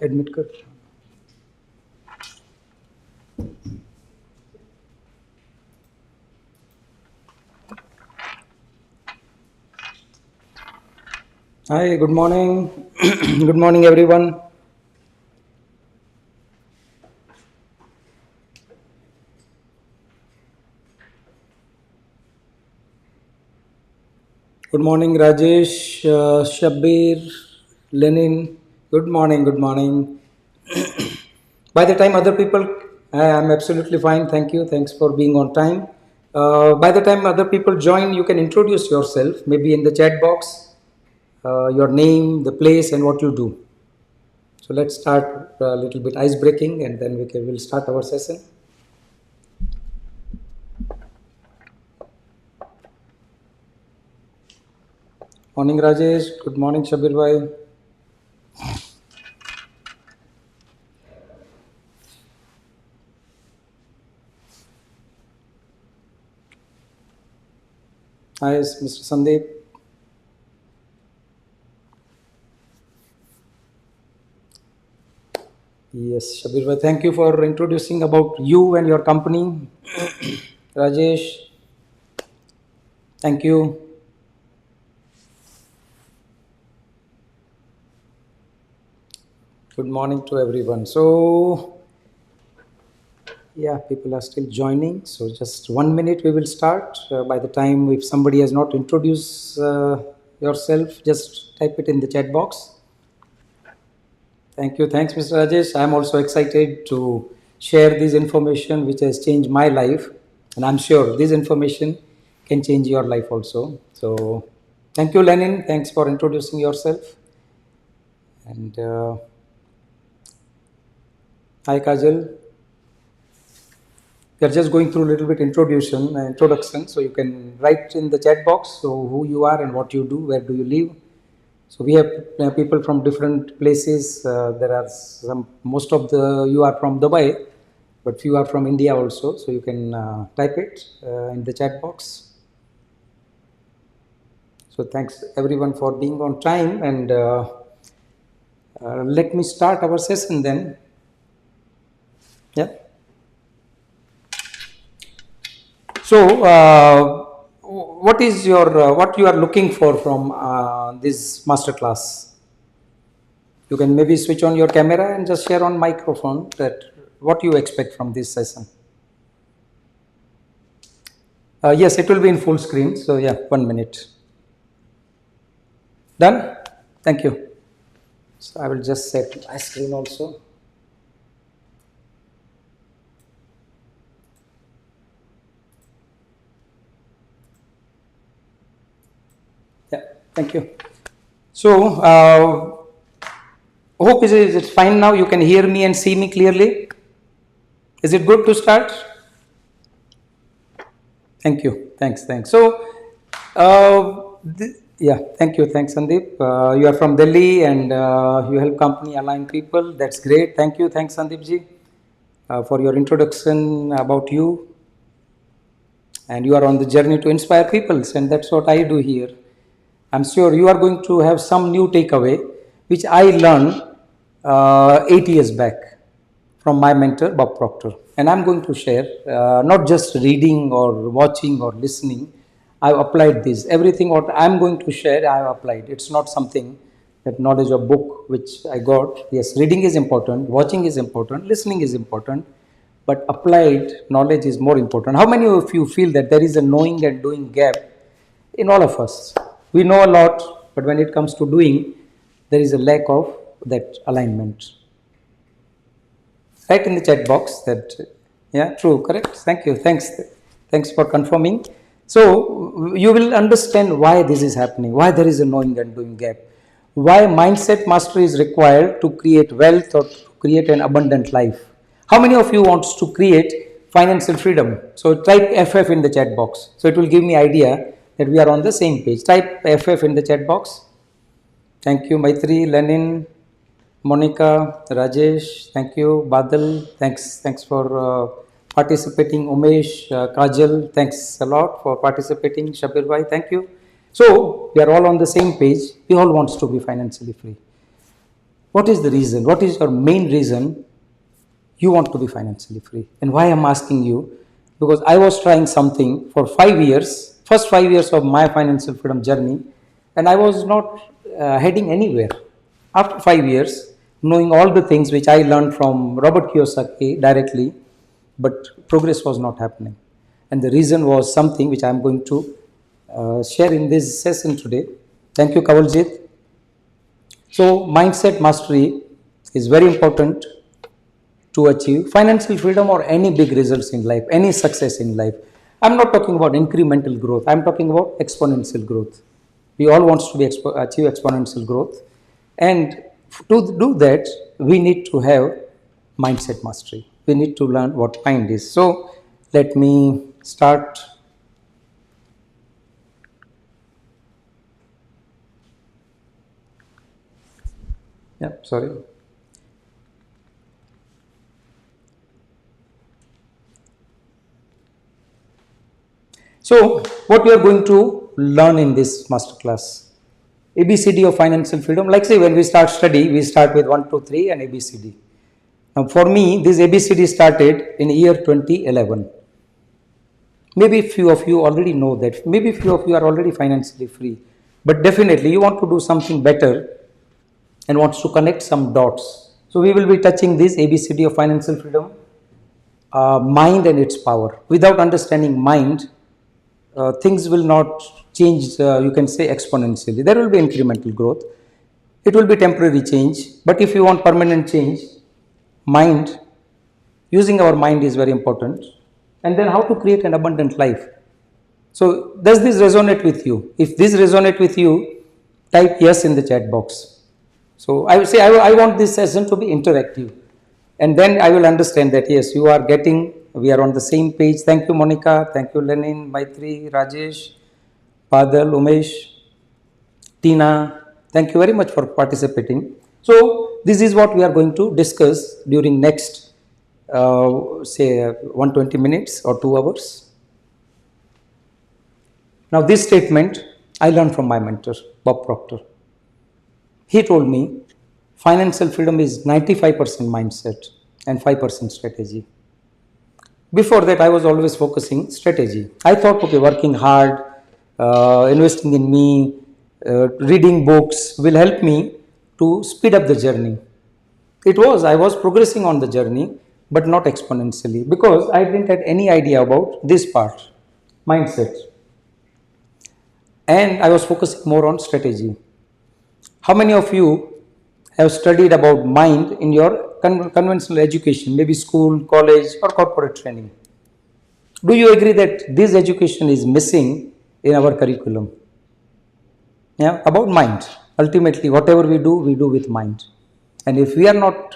Admit कर. Hi, good morning. Good morning, everyone. Good morning, Rajesh, Shabir, Lenin. Good morning, good morning. By the time other people, I'm absolutely fine. Thank you. Thanks for being on time. By the time other people join, you can introduce yourself, maybe in the chat box, your name, the place, and what you do. So let's start a little bit ice breaking, and then we'll start our session. Morning, Rajesh. Good morning, Shabir bhai. Hi, Mr. Sandeep. Yes, Shabir bhai, thank you for introducing about you and your company. Rajesh, thank you. Good morning to everyone. So, yeah, people are still joining. So, just 1 minute we will start. By the time, if somebody has not introduced yourself, just type it in the chat box. Thank you. Thanks, Mr. Rajesh. I'm also excited to share this information which has changed my life. And I'm sure this information can change your life also. So, thank you, Lenin. Thanks for introducing yourself. And hi, Kajal. We are just going through a little bit introduction. So you can write in the chat box. So who you are and what you do, where do you live. So we have people from different places. There are most of you are from Dubai, but few are from India also. So you can type it in the chat box. So thanks everyone for being on time, and let me start our session then. Yeah. So, what is your what you are looking for from this masterclass? You can maybe switch on your camera and just share on microphone that what you expect from this session. Yes, it will be in full screen. So yeah, 1 minute. Done. Thank you. So I will just set my screen also. Yeah, thank you. So, hope it's fine now. You can hear me and see me clearly. Is it good to start? Thank you. Thanks. So, yeah, thank you. Thanks, Sandeep. You are from Delhi and you help company align people. That's great. Thank you. Thanks, Sandeep ji, for your introduction about you. And you are on the journey to inspire people, and that's what I do here. I'm sure you are going to have some new takeaway, which I learned 8 years back from my mentor, Bob Proctor. And I'm going to share, not just reading or watching or listening. I've applied this. Everything what I'm going to share, I've applied. It's not something that knowledge of book which I got. Yes, reading is important, watching is important, listening is important, but applied knowledge is more important. How many of you feel that there is a knowing and doing gap in all of us? We know a lot, but when it comes to doing, there is a lack of that alignment. Write in the chat box that, yeah, true, correct. Thank you. Thanks for confirming. So you will understand why this is happening, why there is a knowing and doing gap, why mindset mastery is required to create wealth or to create an abundant life. How many of you wants to create financial freedom? So type FF in the chat box. So it will give me idea that we are on the same page. Type FF in the chat box. Thank you, Maitri, Lenin, Monica, Rajesh, thank you, Badal, thanks for participating, Umesh, Kajal, thanks a lot for participating, Shabir bhai, thank you. So, we are all on the same page, we all wants to be financially free. What is the reason? What is your main reason you want to be financially free? And why I'm asking you? Because I was trying something for 5 years, first 5 years of my financial freedom journey, and I was not heading anywhere. After 5 years, knowing all the things which I learned from Robert Kiyosaki directly, but progress was not happening. And the reason was something which I'm going to share in this session today. Thank you, Kavaljit. So, mindset mastery is very important to achieve financial freedom or any big results in life, any success in life. I'm not talking about incremental growth. I'm talking about exponential growth. We all want to achieve exponential growth. And to do that, we need to have mindset mastery. We need to learn what mind is. So, let me start. Yeah, sorry. So, what we are going to learn in this masterclass? ABCD of financial freedom. Like say when we start study, we start with 1, 2, 3 and ABCD. Now for me, this ABCD started in year 2011. Maybe few of you already know that. Maybe few of you are already financially free. But definitely you want to do something better and wants to connect some dots. So we will be touching this ABCD of financial freedom, mind and its power. Without understanding mind, things will not change, you can say exponentially. There will be incremental growth. It will be temporary change. But if you want permanent change, mind, using our mind is very important. And then how to create an abundant life. So does this resonate with you? If this resonate with you, type yes in the chat box. So I will say I want this session to be interactive. And then I will understand that yes, you are getting, we are on the same page. Thank you, Monica. Thank you, Lenin, Maitri, Rajesh, Padal, Umesh, Tina. Thank you very much for participating. So this is what we are going to discuss during next say 120 minutes or 2 hours. Now this statement I learned from my mentor, Bob Proctor. He told me financial freedom is 95% mindset and 5% strategy. Before that, I was always focusing strategy. I thought, okay, working hard, investing in me, reading books will help me to speed up the journey. I was progressing on the journey, but not exponentially because I didn't have any idea about this part, mindset. And I was focusing more on strategy. How many of you have studied about mind in your conventional education, maybe school, college or corporate training? Do you agree that this education is missing in our curriculum? Yeah, about mind. Ultimately, whatever we do with mind. And if we are not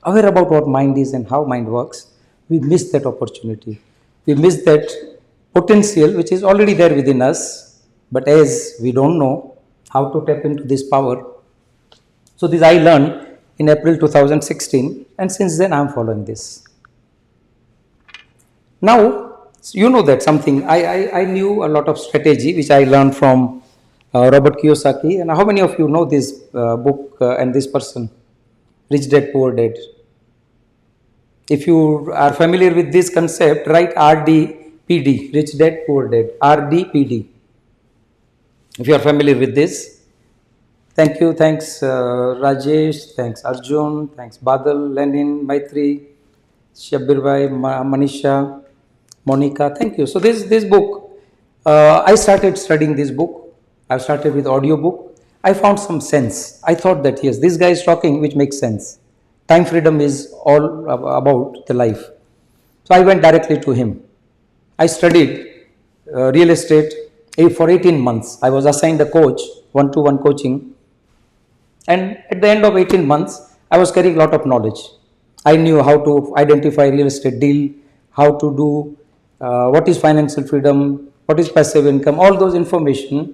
aware about what mind is and how mind works, we miss that opportunity. We miss that potential which is already there within us, but as we don't know how to tap into this power. So this I learned in April 2016 and since then I am following this. Now, you know that something, I knew a lot of strategy which I learned from Robert Kiyosaki. And how many of you know this book and this person, Rich Dad Poor Dad? If you are familiar with this concept, write RDPD, Rich Dad Poor Dad, RDPD. If you are familiar with this, thank you, thanks Rajesh, thanks Arjun, thanks Badal, Lenin, Maitri, Shabir Bhai, Manisha, Monica, thank you. So this book, I started studying this book. I started with audio book. I found some sense. I thought that yes, this guy is talking which makes sense. Time freedom is all about the life. So I went directly to him. I studied real estate for 18 months. I was assigned a coach, one-to-one coaching. And at the end of 18 months, I was carrying a lot of knowledge. I knew how to identify real estate deal, how to do, what is financial freedom, what is passive income, all those information.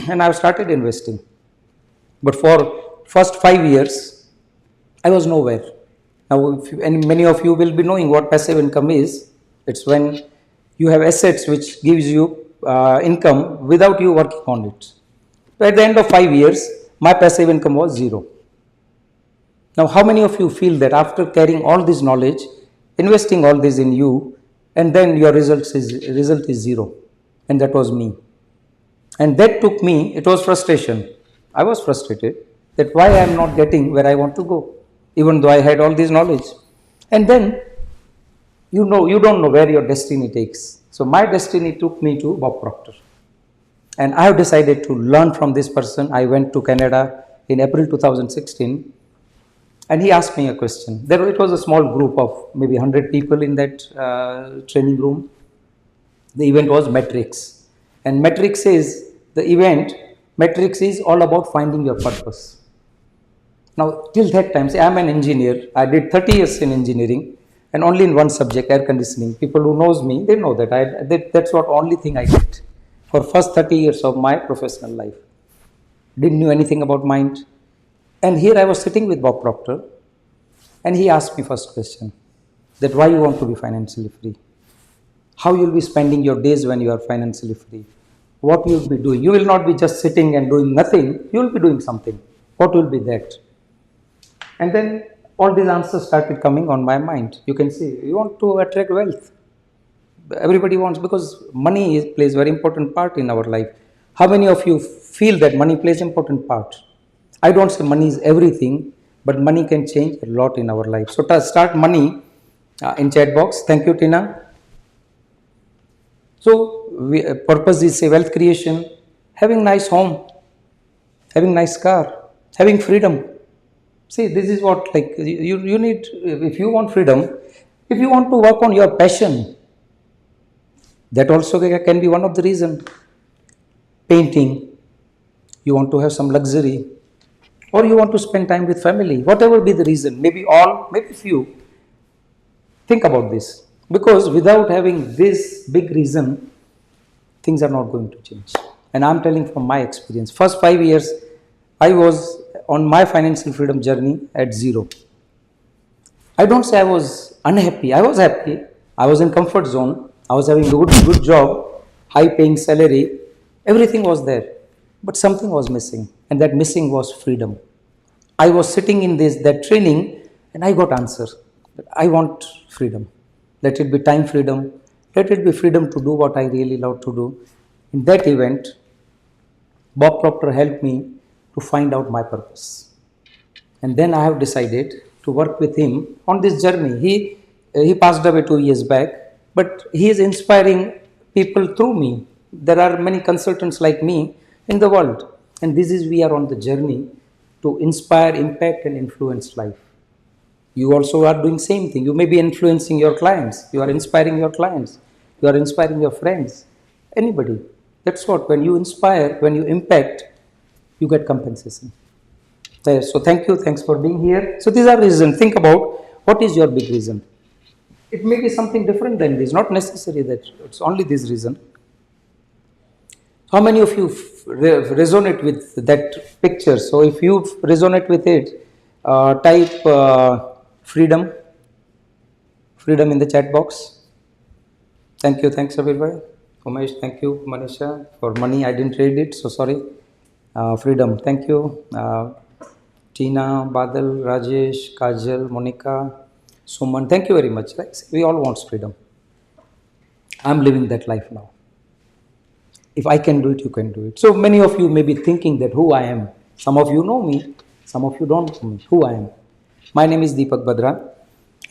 And I started investing. But for first 5 years, I was nowhere. Now, and many of you will be knowing what passive income is. It's when you have assets which gives you income without you working on it. So at the end of 5 years, my passive income was zero. Now, how many of you feel that after carrying all this knowledge, investing all this in you, and then your result is zero? And that was me. And that took me, it was frustration. I was frustrated that why I am not getting where I want to go, even though I had all this knowledge. And then, you don't know where your destiny takes. So my destiny took me to Bob Proctor. And I have decided to learn from this person. I went to Canada in April 2016, and he asked me a question. It was a small group of maybe 100 people in that training room. The event was Matrix. And Matrix is all about finding your purpose. Now, till that time, say I'm an engineer. I did 30 years in engineering, and only in one subject, air conditioning. People who knows me, they know that that's what only thing I did for first 30 years of my professional life. Didn't know anything about mind. And here I was sitting with Bob Proctor, and he asked me first question, that why you want to be financially free? How you will be spending your days when you are financially free? What you will be doing? You will not be just sitting and doing nothing. You will be doing something. What will be that? And then all these answers started coming on my mind. You can see, you want to attract wealth. Everybody wants, because money plays a very important part in our life. How many of you feel that money plays an important part? I don't say money is everything, but money can change a lot in our life. So to start money in chat box. Thank you, Tina. So purpose is say wealth creation, having nice home, having nice car, having freedom. See, this is what you need. If you want freedom, if you want to work on your passion, that also can be one of the reasons. Painting, you want to have some luxury, or you want to spend time with family, whatever be the reason, maybe all, maybe few. Think about this, because without having this big reason, things are not going to change. And I'm telling from my experience, first 5 years, I was on my financial freedom journey at zero. I don't say I was unhappy. I was happy. I was in comfort zone. I was having a good job, high paying salary. Everything was there. But something was missing. And that missing was freedom. I was sitting in that training, and I got answer. I want freedom. Let it be time freedom. Let it be freedom to do what I really love to do. In that event, Bob Proctor helped me to find out my purpose. And then I have decided to work with him on this journey. He passed away 2 years back, but he is inspiring people through me. There are many consultants like me in the world, and we are on the journey to inspire, impact, and influence life. You also are doing same thing. You may be influencing your clients. You are inspiring your clients. You are inspiring your friends. Anybody. That's what, when you inspire, when you impact, you get compensation. So thank you. Thanks for being here. So these are reasons. Think about what is your big reason. It may be something different than this. Not necessary that it's only this reason. How many of you resonate with that picture? So if you resonate with it, type freedom in the chat box. Thank you. Thanks everybody. Umesh, thank you. Manisha, for money, I didn't read it, so sorry. Freedom, thank you. Tina, Badal, Rajesh, Kajal, Monica, Suman, thank you very much. We all want freedom. I'm living that life now. If I can do it, you can do it. So many of you may be thinking that who I am. Some of you know me, some of you don't know me, who I am. My name is Deepak Badra.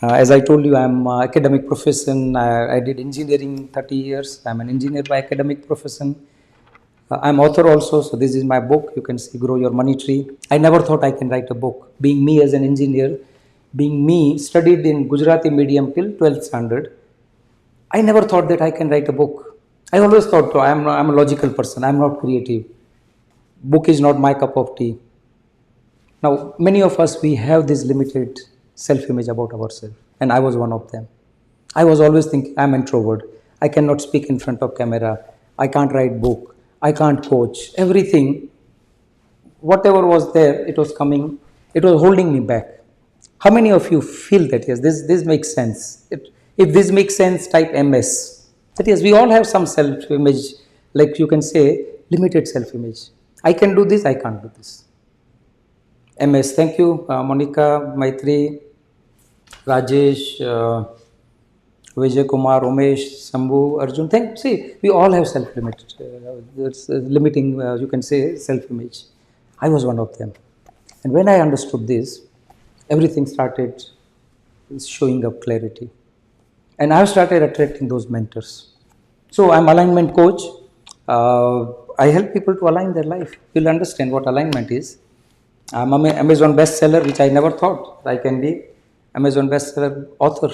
As I told you, I'm academic profession. I did engineering 30 years. I'm an engineer by academic profession. I'm author also, so this is my book. You can see Grow Your Money Tree. I never thought I can write a book. Being me as an engineer, being me, studied in Gujarati medium till 12th standard, I never thought that I can write a book. I always thought I'm a logical person. I'm not creative. Book is not my cup of tea. Now, many of us, we have this limited self-image about ourselves, and I was one of them. I was always thinking, I'm introvert. I cannot speak in front of camera. I can't write book. I can't coach. Everything, whatever was there, it was coming, it was holding me back. How many of you feel that, yes, this makes sense? If this makes sense, type MS. That is, we all have some self-image, like you can say, limited self-image. I can do this, I can't do this. MS. Thank you, Monica, Maitri, Rajesh, Vijay Kumar, Umesh, Sambhu, Arjun. See, we all have self-limit. That's limiting, you can say, self-image. I was one of them. And when I understood this, everything started showing up clarity. And I've started attracting those mentors. So I'm alignment coach. I help people to align their life. You'll understand what alignment is. I'm an Amazon bestseller, which I never thought I can be. Amazon bestseller author.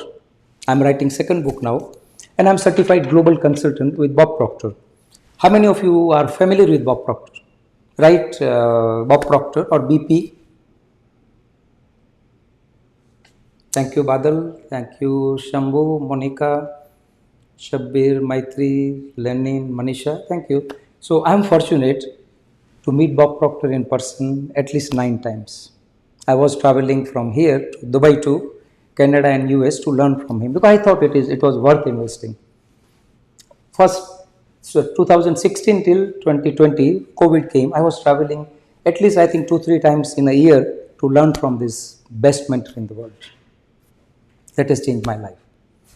I'm writing second book now, and I'm certified global consultant with Bob Proctor. How many of you are familiar with Bob Proctor? Right, Bob Proctor or BP? Thank you, Badal. Thank you, Shambhu, Monica, Shabbir, Maitri, Lenin, Manisha. Thank you. So I'm fortunate to meet Bob Proctor in person at least 9 times. I was traveling from here to Dubai to Canada and US to learn from him because I thought it was worth investing. First, so 2016 till 2020, COVID came. I was traveling at least I think 2-3 times in a year to learn from this best mentor in the world. That has changed my life.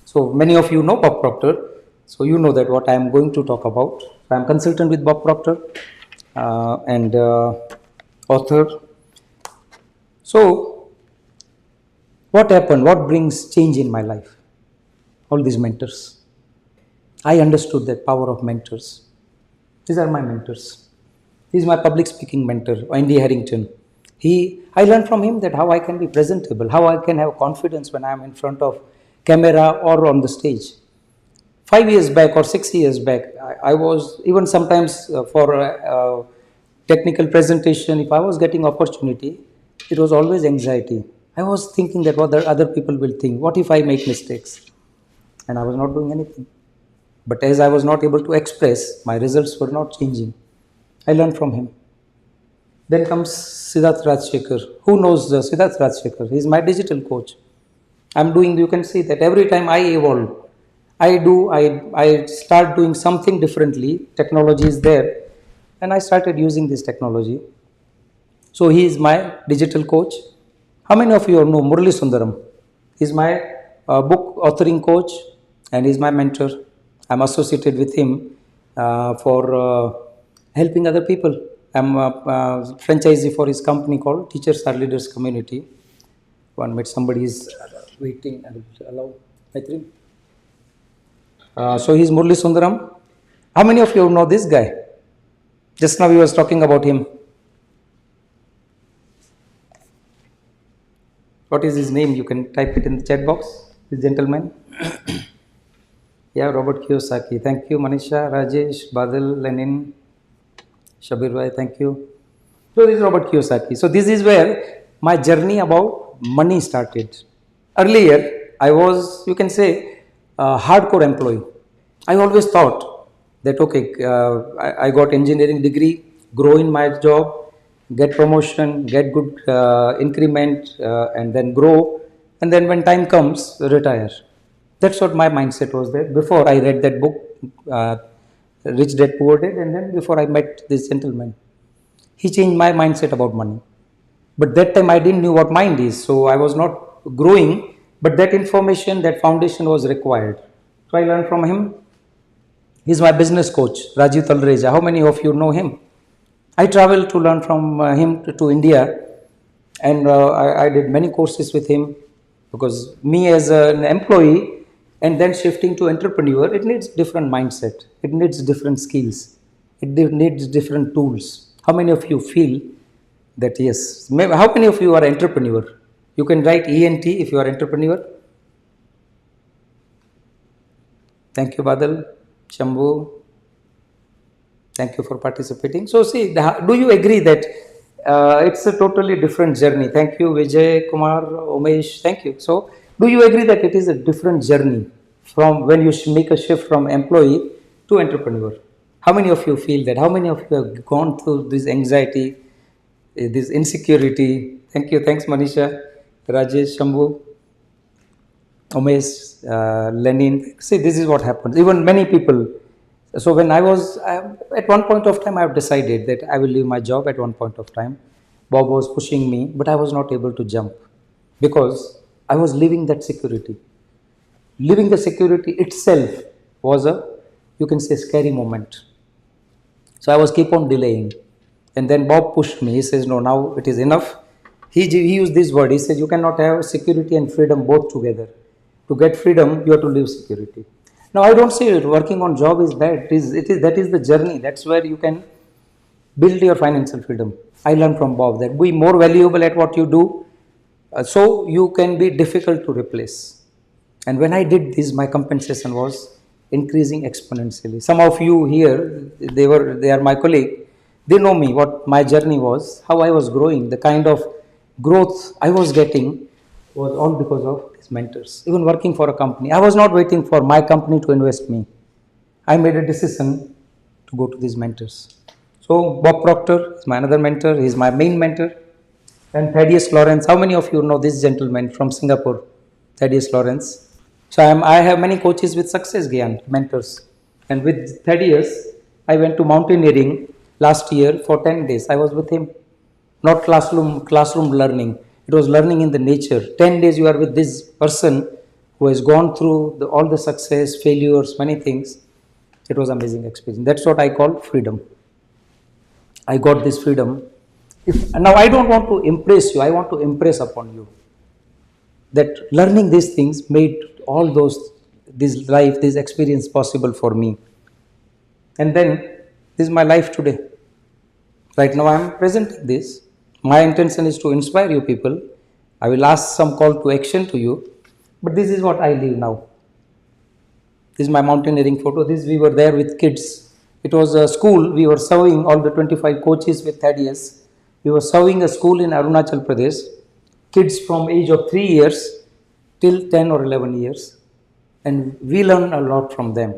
So many of you know Bob Proctor, so you know that what I am going to talk about. I am consultant with Bob Proctor and author. So what happened? What brings change in my life? All these mentors. I understood that power of mentors. These are my mentors. He is my public speaking mentor, Andy Harrington. I learned from him that how I can be presentable, how I can have confidence when I am in front of camera or on the stage. 5 years back or 6 years back, I was even sometimes for a technical presentation, if I was getting opportunity, it was always anxiety. I was thinking that what other people will think. What if I make mistakes? And I was not doing anything. But as I was not able to express, my results were not changing. I learned from him. Then comes Siddharth Rajshekhar. Who knows Siddharth Rajshekhar? He is my digital coach. I'm doing, you can see that every time I evolve, I start doing something differently. Technology is there. And I started using this technology. So he is my digital coach. How many of you know Murali Sundaram? He is my book authoring coach and he is my mentor. I'm associated with him for helping other people. I'm a franchisee for his company called Teachers Are Leaders Community. 1 minute, somebody is waiting. Allow, I think. So he's Murali Sundaram. How many of you know this guy? Just now we was talking about him. What is his name? You can type it in the chat box. This gentleman. Yeah, Robert Kiyosaki. Thank you, Manisha, Rajesh, Badal, Lenin, Shabir Bhai. Thank you. So this is Robert Kiyosaki. So this is where my journey about money started. Earlier, I was, you can say, a hardcore employee. I always thought that, okay, I got engineering degree, grow in my job, get promotion, get good increment, and then grow. And then when time comes, retire. That's what my mindset was there before I read that book, Rich Dad Poor Dad, and then before I met this gentleman. He changed my mindset about money. But that time I didn't know what mind is, so I was not growing, but that information, that foundation was required. So I learned from him. He's my business coach, Rajiv Talreja. How many of you know him? I traveled to learn from him to India, and I did many courses with him because me as an employee and then shifting to entrepreneur, it needs different mindset. It needs different skills. It needs different tools. How many of you feel that yes? How many of you are entrepreneur? You can write ENT if you are entrepreneur. Thank you, Badal, Shambhu. Thank you for participating. So see, do you agree that it's a totally different journey? Thank you, Vijay Kumar, Umesh. Thank you. So do you agree that it is a different journey from when you make a shift from employee to entrepreneur? How many of you feel that? How many of you have gone through this anxiety, this insecurity? Thank you. Thanks, Manisha, Rajesh, Shambhu, Umesh, Lenin. See, this is what happens. Even many people. So when I was, at one point of time, I have decided that I will leave my job at one point of time. Bob was pushing me, but I was not able to jump because I was leaving that security. Leaving the security itself was a, you can say, scary moment. So I was keep on delaying. And then Bob pushed me. He says, no, now it is enough. He used this word. He said, you cannot have security and freedom both together. To get freedom, you have to leave security. Now, I don't say working on job is bad. That is the journey. That's where you can build your financial freedom. I learned from Bob that be more valuable at what you do, so you can be difficult to replace. And when I did this, my compensation was increasing exponentially. Some of you here, they are my colleague. They know me, what my journey was, how I was growing, the kind of growth I was getting was all because of these mentors. Even working for a company, I was not waiting for my company to invest me. I made a decision to go to these mentors. So Bob Proctor is my another mentor. He is my main mentor. And Thaddeus Lawrence. How many of you know this gentleman from Singapore? Thaddeus Lawrence. So I have many coaches with Success Gyan, mentors. And with Thaddeus, I went to mountaineering last year for 10 days. I was with him. Not classroom learning. It was learning in the nature. 10 days you are with this person who has gone through all the success, failures, many things. It was amazing experience. That's what I call freedom. I got this freedom. Now I don't want to impress you. I want to impress upon you that learning these things made all this experience possible for me. And then this is my life today. Right now I am presenting this. My intention is to inspire you people. I will ask some call to action to you. But this is what I live now. This is my mountaineering photo. We were there with kids. It was a school. We were serving all the 25 coaches with Thaddeus. We were serving a school in Arunachal Pradesh. Kids from age of 3 years till 10 or 11 years. And we learned a lot from them.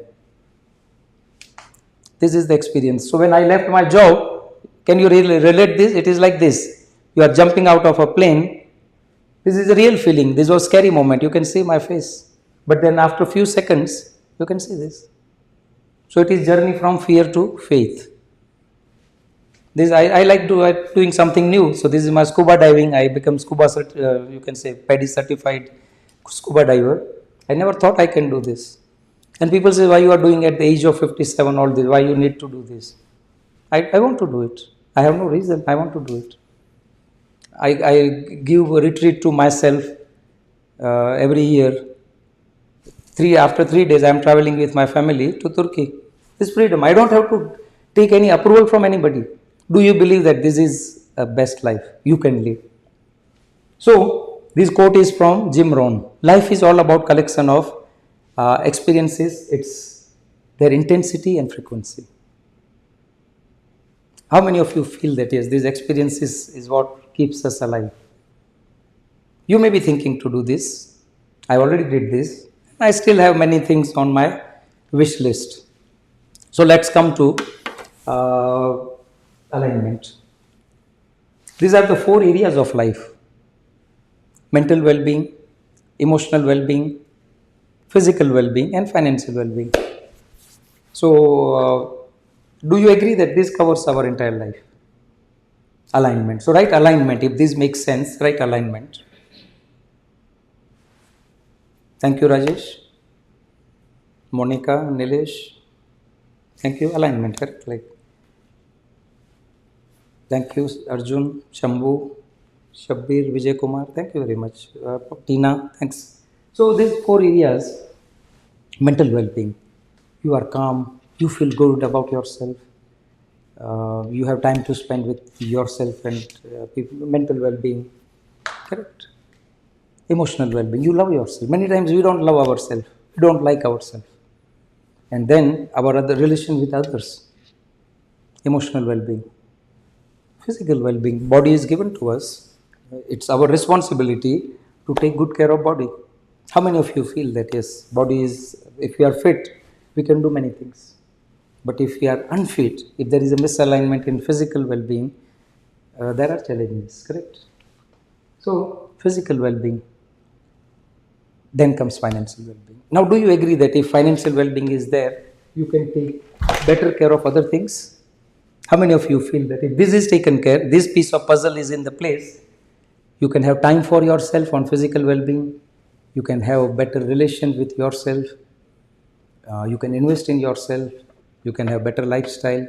This is the experience. So when I left my job, can you relate this? It is like this. You are jumping out of a plane. This is a real feeling. This was a scary moment. You can see my face. But then after a few seconds, you can see this. So it is journey from fear to faith. This I like doing something new. So this is my scuba diving. I become you can say PADI certified scuba diver. I never thought I can do this. And people say, why you are doing at the age of 57 all this? Why you need to do this? I want to do it. I have no reason. I want to do it. I give a retreat to myself every year. After 3 days, I am traveling with my family to Turkey. This freedom. I don't have to take any approval from anybody. Do you believe that this is a best life you can live? So, this quote is from Jim Rohn. Life is all about collection of experiences. It's their intensity and frequency. How many of you feel that yes, these experiences is what keeps us alive? You may be thinking to do this. I already did this. I still have many things on my wish list. So let's come to alignment. These are the 4 areas of life: mental well-being, emotional well-being, physical well-being, and financial well-being. So, do you agree that this covers our entire life? Alignment. So, write alignment. If this makes sense, write alignment. Thank you, Rajesh, Monica, Nilesh. Thank you. Alignment, correct? Thank you, Arjun, Shambhu, Shabbir, Vijay Kumar. Thank you very much. Tina, thanks. So, these 4 areas: mental well-being. You are calm. You feel good about yourself. You have time to spend with yourself and people. Mental well-being, correct? Emotional well-being. You love yourself. Many times we don't love ourselves. We don't like ourselves. And then our other relation with others. Emotional well-being. Physical well-being. Body is given to us. It's our responsibility to take good care of body. How many of you feel that yes, body is, if we are fit, we can do many things. But if we are unfit, if there is a misalignment in physical well-being, there are challenges, correct? So, physical well-being. Then comes financial well-being. Now, do you agree that if financial well-being is there, you can take better care of other things? How many of you feel that if this is taken care, this piece of puzzle is in the place, you can have time for yourself on physical well-being, you can have better relation with yourself, you can invest in yourself, you can have better lifestyle,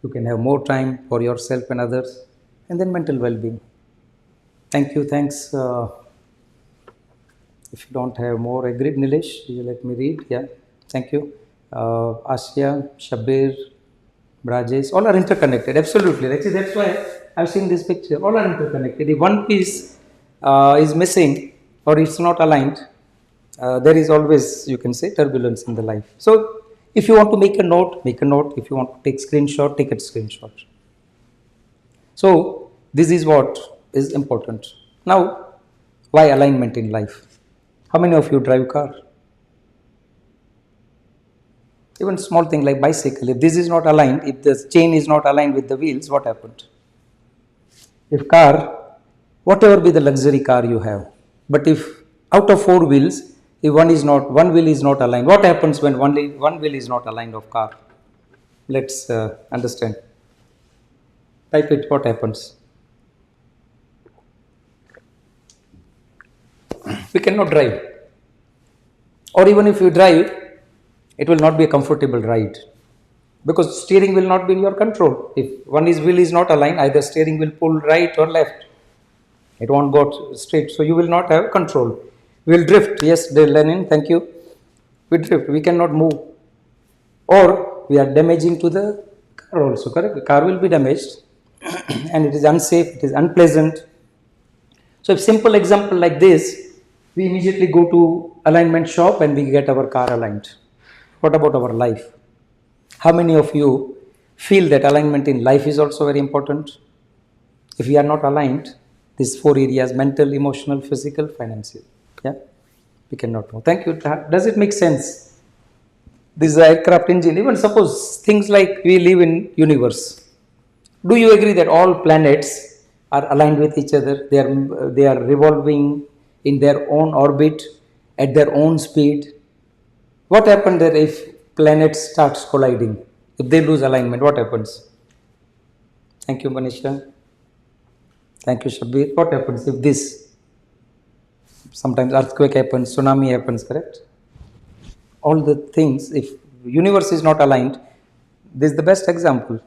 you can have more time for yourself and others, and then mental well-being. Thank you, thanks. If you don't have more agreed, Nilesh, you let me read. Yeah, thank you. Asya, Shabir, Rajesh, all are interconnected. Absolutely. Actually, that's why I've seen this picture. All are interconnected. If one piece is missing or it's not aligned, there is always, you can say, turbulence in the life. So, if you want to make a note, make a note. If you want to take screenshot, take a screenshot. So, this is what is important. Now, why alignment in life? How many of you drive car? Even small thing like bicycle, if this is not aligned, if the chain is not aligned with the wheels, what happened? If car, whatever be the luxury car you have, but if out of 4 wheels, if one wheel is not aligned, what happens when one wheel is not aligned of car? Let's understand. Type it, what happens? We cannot drive. Or even if you drive, it will not be a comfortable ride because steering will not be in your control. If wheel is not aligned, either steering will pull right or left. It won't go straight, so you will not have control. We will drift. Yes, Lenin, thank you. We drift. We cannot move, or we are damaging to the car also. Correct? The car will be damaged, and it is unsafe. It is unpleasant. So, if simple example like this, we immediately go to alignment shop and we get our car aligned. What about our life? How many of you feel that alignment in life is also very important? If we are not aligned, these 4 areas, mental, emotional, physical, financial, yeah, we cannot know. Thank you. Does it make sense? This is an aircraft engine. Even suppose things like we live in universe. Do you agree that all planets are aligned with each other? They are revolving in their own orbit at their own speed. What happens there if planets starts colliding? If they lose alignment, what happens? Thank you, Manisha. Thank you, Shabir. What happens if this? Sometimes earthquake happens, tsunami happens, correct? All the things, if universe is not aligned, this is the best example.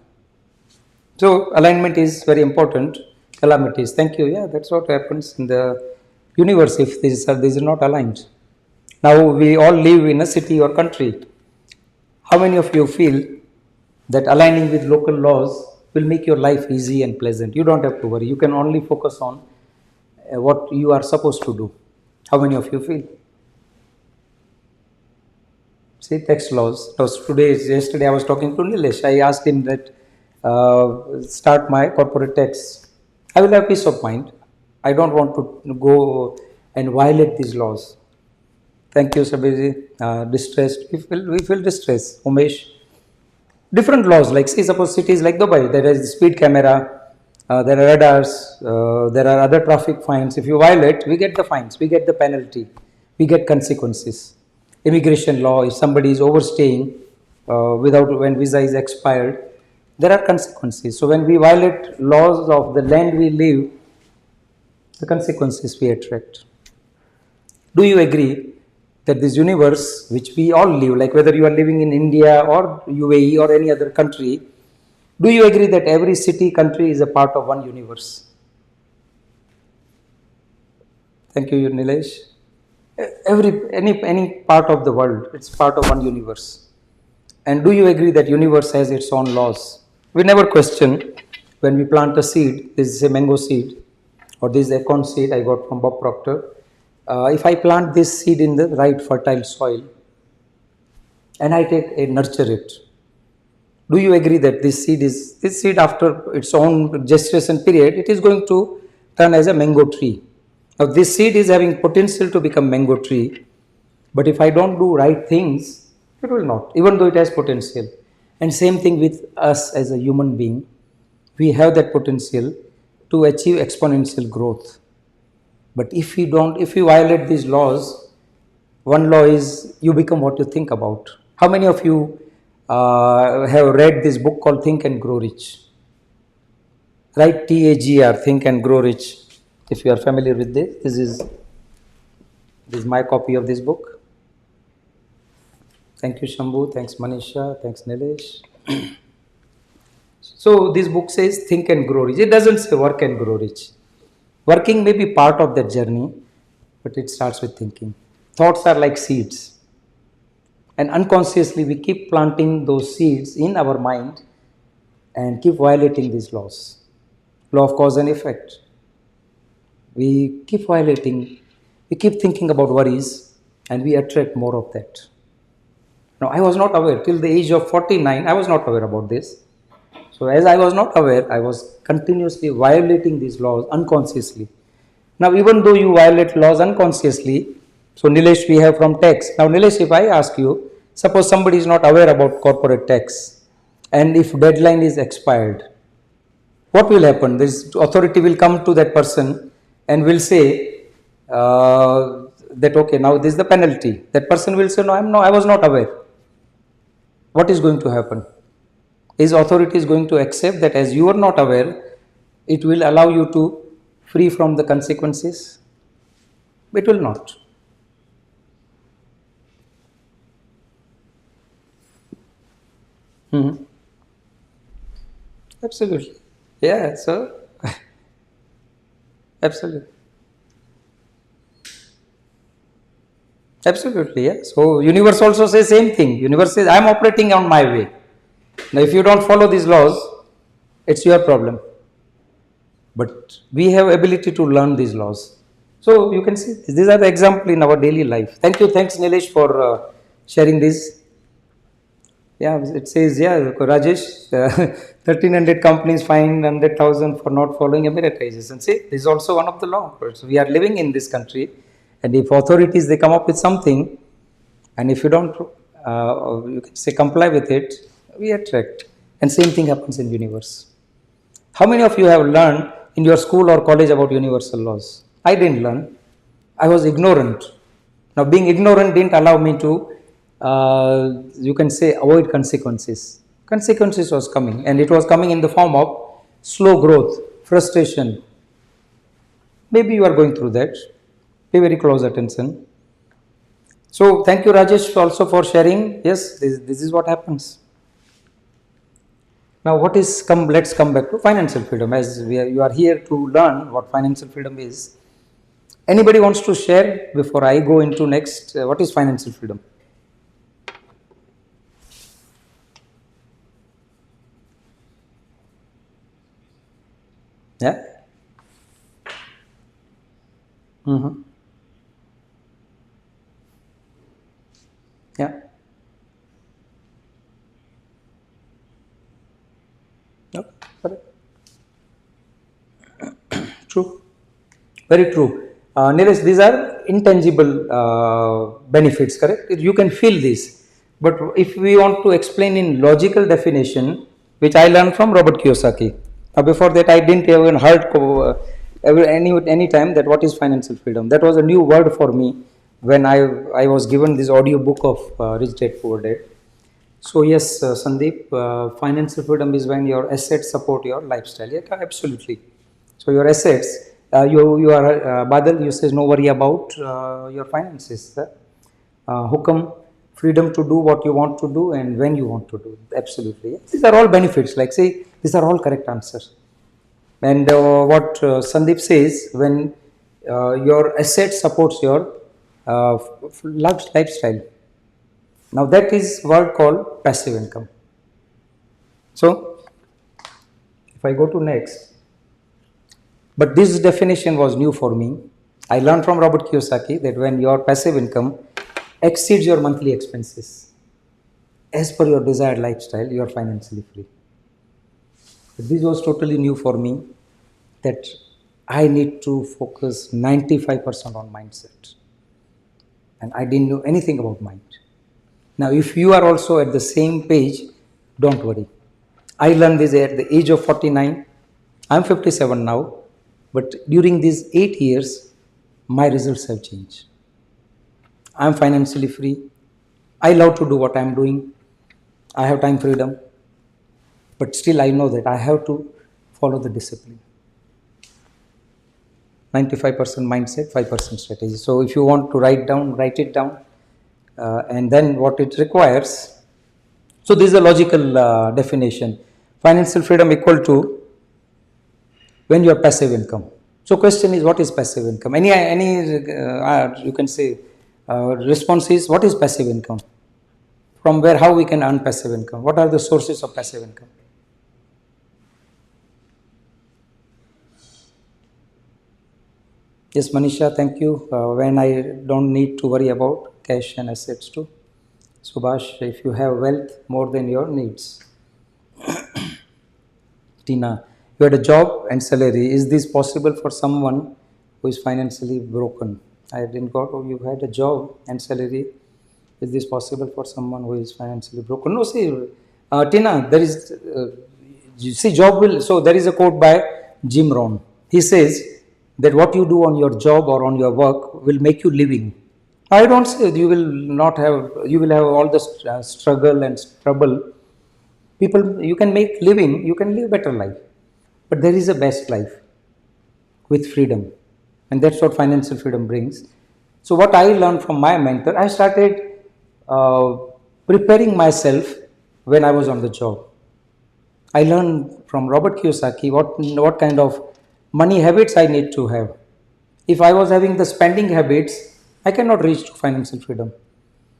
So, alignment is very important. Calamities. Thank you. Yeah, that's what happens in the universe if these are not aligned. Now, we all live in a city or country. How many of you feel that aligning with local laws will make your life easy and pleasant? You don't have to worry. You can only focus on what you are supposed to do. How many of you feel? See, tax laws. Yesterday I was talking to Nilesh. I asked him that start my corporate tax. I will have peace of mind. I don't want to go and violate these laws. Thank you, Sabirji. Distressed. We feel distressed. Umesh. Different laws, like see, suppose cities like Dubai, there is speed camera, there are radars, there are other traffic fines. If you violate, we get the fines, we get the penalty, we get consequences. Immigration law, if somebody is overstaying when visa is expired, there are consequences. So when we violate laws of the land we live, the consequences we attract. Do you agree that this universe which we all live, like whether you are living in India or UAE or any other country, do you agree that every city, country is a part of one universe? Thank you, Nilesh. Any part of the world, it's part of one universe. And do you agree that universe has its own laws? We never question when we plant a seed. This is a mango seed, or this is acorn seed I got from Bob Proctor. If I plant this seed in the right fertile soil and I take and nurture it, do you agree that this seed after its own gestation period, it is going to turn as a mango tree. Now this seed is having potential to become mango tree, but if I don't do right things, it will not, even though it has potential. And same thing with us as a human being, we have that potential to achieve exponential growth. But if we violate these laws, one law is you become what you think about. How many of you have read this book called Think and Grow Rich? Write TAGR, Think and Grow Rich. If you are familiar with this, this is my copy of this book. Thank you, Shambhu. Thanks, Manisha. Thanks, Nilesh. So this book says think and grow rich. It doesn't say work and grow rich. Working may be part of that journey, but it starts with thinking. Thoughts are like seeds. And unconsciously, we keep planting those seeds in our mind and keep violating these laws. Law of cause and effect. We keep violating, we keep thinking about worries, and we attract more of that. Now, I was not aware till the age of 49, I was not aware about this. So, as I was not aware, I was continuously violating these laws unconsciously. Now, even though you violate laws unconsciously, so Nilesh, we have from tax. Now, Nilesh, if I ask you, suppose somebody is not aware about corporate tax, and if deadline is expired, what will happen? This authority will come to that person and will say that okay, now this is the penalty. That person will say, no, I was not aware. What is going to happen? His authority is going to accept that as you are not aware, it will allow you to free from the consequences? It will not. Absolutely. Yeah, so absolutely. Absolutely, yeah. So universe also says same thing. Universe says, I am operating on my way. Now, if you don't follow these laws, it's your problem. But we have ability to learn these laws. So you can see these are the example in our daily life. Thank you, thanks Nilesh for sharing this. Yeah, it says Rajesh, 1300 companies fined 100,000 for not following emiratization. See, this is also one of the laws. We are living in this country, and if authorities they come up with something, and if you don't, you can say comply with it, we attract. And same thing happens in universe. How many of you have learned in your school or college about universal laws? I didn't learn. I was ignorant. Now, being ignorant didn't allow me to, you can say, avoid consequences. Consequences was coming, and it was coming in the form of slow growth, frustration. Maybe you are going through that. Pay very close attention. So, thank you, Rajesh, also for sharing. Yes, this is what happens. Now, what is let's come back to financial freedom. As you are here to learn what financial freedom is. Anybody wants to share before I go into next? What is financial freedom? Yeah. Yeah. No, correct. True. Very true. Nilesh, these are intangible benefits, correct? You can feel this. But if we want to explain in logical definition, which I learned from Robert Kiyosaki. Before that, I didn't even heard any time that what is financial freedom. That was a new word for me when I was given this audio book of Rich Dad Poor Dad. So yes, Sandeep, financial freedom is when your assets support your lifestyle. Yeah, absolutely. So your assets, you are Badal. You says no worry about your finances. How come freedom to do what you want to do and when you want to do? Absolutely. Yes. These are all benefits. Like say, these are all correct answers. And what Sandeep says, when your asset supports your lifestyle. Now that is word called passive income. So if I go to next, but this definition was new for me. I learned from Robert Kiyosaki that when your passive income exceeds your monthly expenses, as per your desired lifestyle, you are financially free. But this was totally new for me, that I need to focus 95% on mindset. And I didn't know anything about mind. Now, if you are also at the same page, don't worry. I learned this at the age of 49. I'm 57 now. But during these 8 years, my results have changed. I'm financially free. I love to do what I'm doing. I have time freedom. But still, I know that I have to follow the discipline. 95% mindset, 5% strategy. So if you want to write it down, and then what it requires. So this is a logical definition. Financial freedom equal to when you are passive income. So question is, what is passive income? Any you can say response is, what is passive income? From where, how we can earn passive income? What are the sources of passive income? Yes, Manisha, thank you. When I don't need to worry about cash and assets too. Subhash, if you have wealth more than your needs. Tina, you had a job and salary. Is this possible for someone who is financially broken? I didn't got, oh, you had a job and salary. Is this possible for someone who is financially broken? No, see, Tina, there is, you see, job will, so there is a quote by Jim Rohn. He says that what you do on your job or on your work will make you living. I don't say you will not have, you will have all the struggle and trouble. People, you can make living, you can live better life. But there is a best life with freedom. And that's what financial freedom brings. So what I learned from my mentor, I started preparing myself when I was on the job. I learned from Robert Kiyosaki what kind of money habits I need to have. If I was having the spending habits, I cannot reach to financial freedom.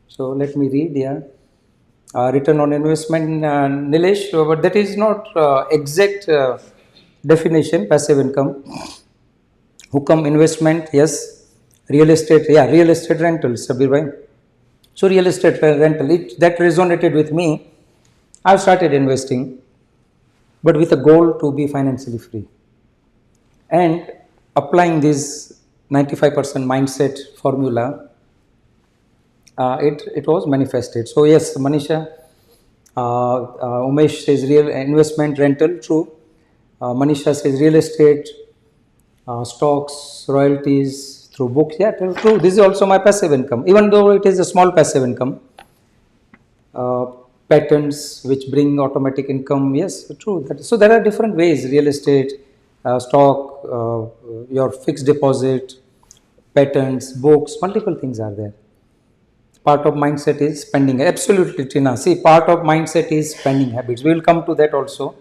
So let me read here. Return on investment, Nilesh, but that is not exact definition, passive income. Hukam investment, yes. Real estate, yeah, real estate rental, Sabir bhai. So real estate rental, that resonated with me. I've started investing, but with a goal to be financially free. And applying this 95% mindset formula, it was manifested. So yes, Manisha, Umesh says real investment rental, true. Manisha says real estate, stocks, royalties through books. Yeah, true. This is also my passive income, even though it is a small passive income. Patents which bring automatic income. Yes, true. So there are different ways: real estate, stock, your fixed deposit, patents, books. Multiple things are there. Part of mindset is spending. Absolutely, Tina. See, part of mindset is spending habits. We will come to that also.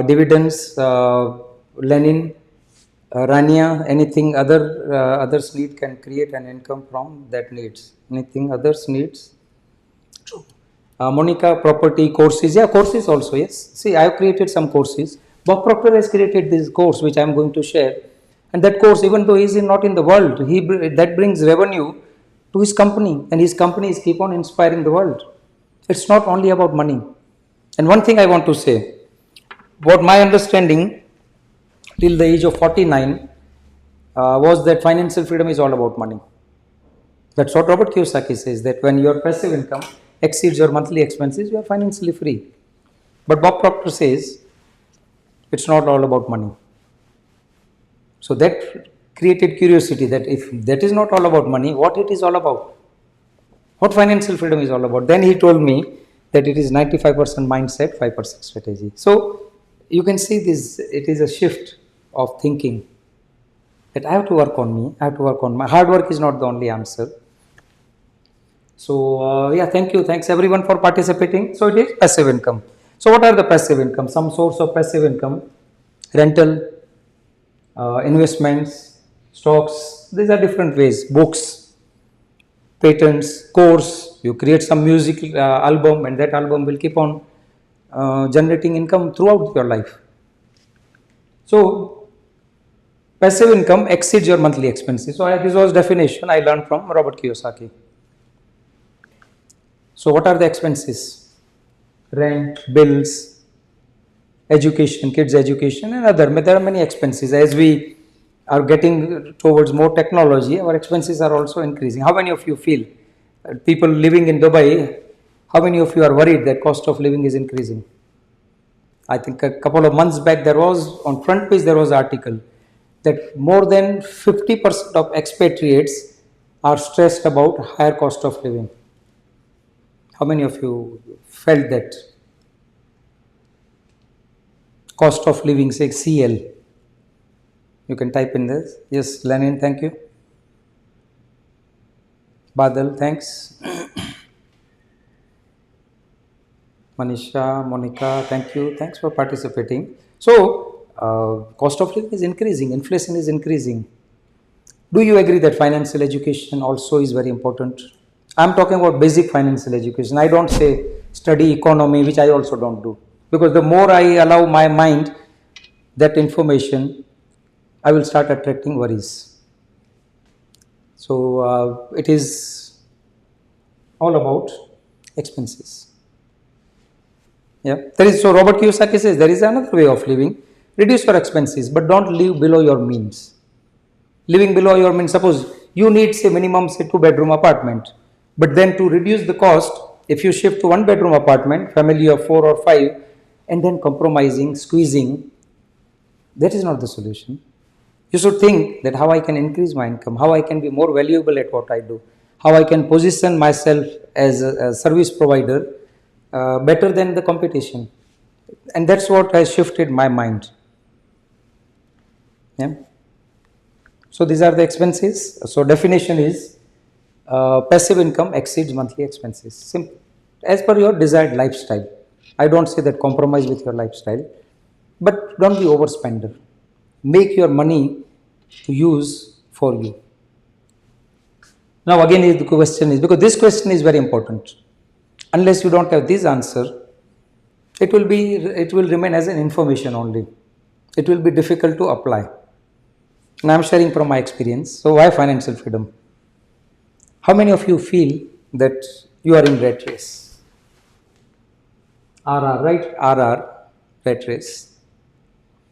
Dividends, Lenin, Rania, anything others need can create an income from that needs. Anything others needs. True. Monica, property, courses. Yeah, courses also, yes. See, I have created some courses. Bob Proctor has created this course which I am going to share. And that course, even though he is not in the world, that brings revenue to his company, and his companies keep on inspiring the world. It's not only about money. And one thing I want to say, what my understanding till the age of 49 was that financial freedom is all about money. That's what Robert Kiyosaki says, that when your passive income exceeds your monthly expenses, you are financially free. But Bob Proctor says it's not all about money. So that created curiosity, that if that is not all about money, what it is all about? What financial freedom is all about? Then he told me that it is 95% mindset, 5% strategy. So you can see this, it is a shift of thinking that I have to work on me, I have to work on my hard work is not the only answer. So yeah, thank you. Thanks everyone for participating. So it is passive income. So what are the passive income? Some source of passive income: rental, investments, stocks. These are different ways. Books, patents, course. You create some music album, and that album will keep on generating income throughout your life. So passive income exceeds your monthly expenses. So this was definition I learned from Robert Kiyosaki. So what are the expenses? Rent, bills, education, kids' education, and other. There are many expenses. As we are getting towards more technology, our expenses are also increasing. How many of you feel, people living in Dubai, how many of you are worried that cost of living is increasing? I think a couple of months back there was, on front page there was an article that more than 50% of expatriates are stressed about higher cost of living. How many of you felt that? Cost of living, say CL. You can type in this. Yes, Lenin, thank you. Badal, thanks. Manisha, Monica, thank you. Thanks for participating. So, cost of living is increasing, inflation is increasing. Do you agree that financial education also is very important? I'm talking about basic financial education. I don't say study economy, which I also don't do. Because the more I allow my mind that information, I will start attracting worries. So, it is all about expenses. Yeah, so Robert Kiyosaki says there is another way of living. Reduce your expenses, but don't live below your means. Living below your means, suppose you need say minimum say 2-bedroom apartment, but then to reduce the cost, if you shift to 1-bedroom apartment, family of 4 or 5, and then compromising, squeezing, that is not the solution. You should think that how I can increase my income, how I can be more valuable at what I do, how I can position myself as a service provider better than the competition. And that's what has shifted my mind. Yeah. So these are the expenses. So definition is passive income exceeds monthly expenses. Simple. As per your desired lifestyle. I don't say that compromise with your lifestyle, but don't be overspender. Make your money to use for you. Now again the question is, because this question is very important. Unless you don't have this answer, it will remain as an information only. It will be difficult to apply. And I am sharing from my experience. So why financial freedom? How many of you feel that you are in rat race? RR, right? RR, rat race.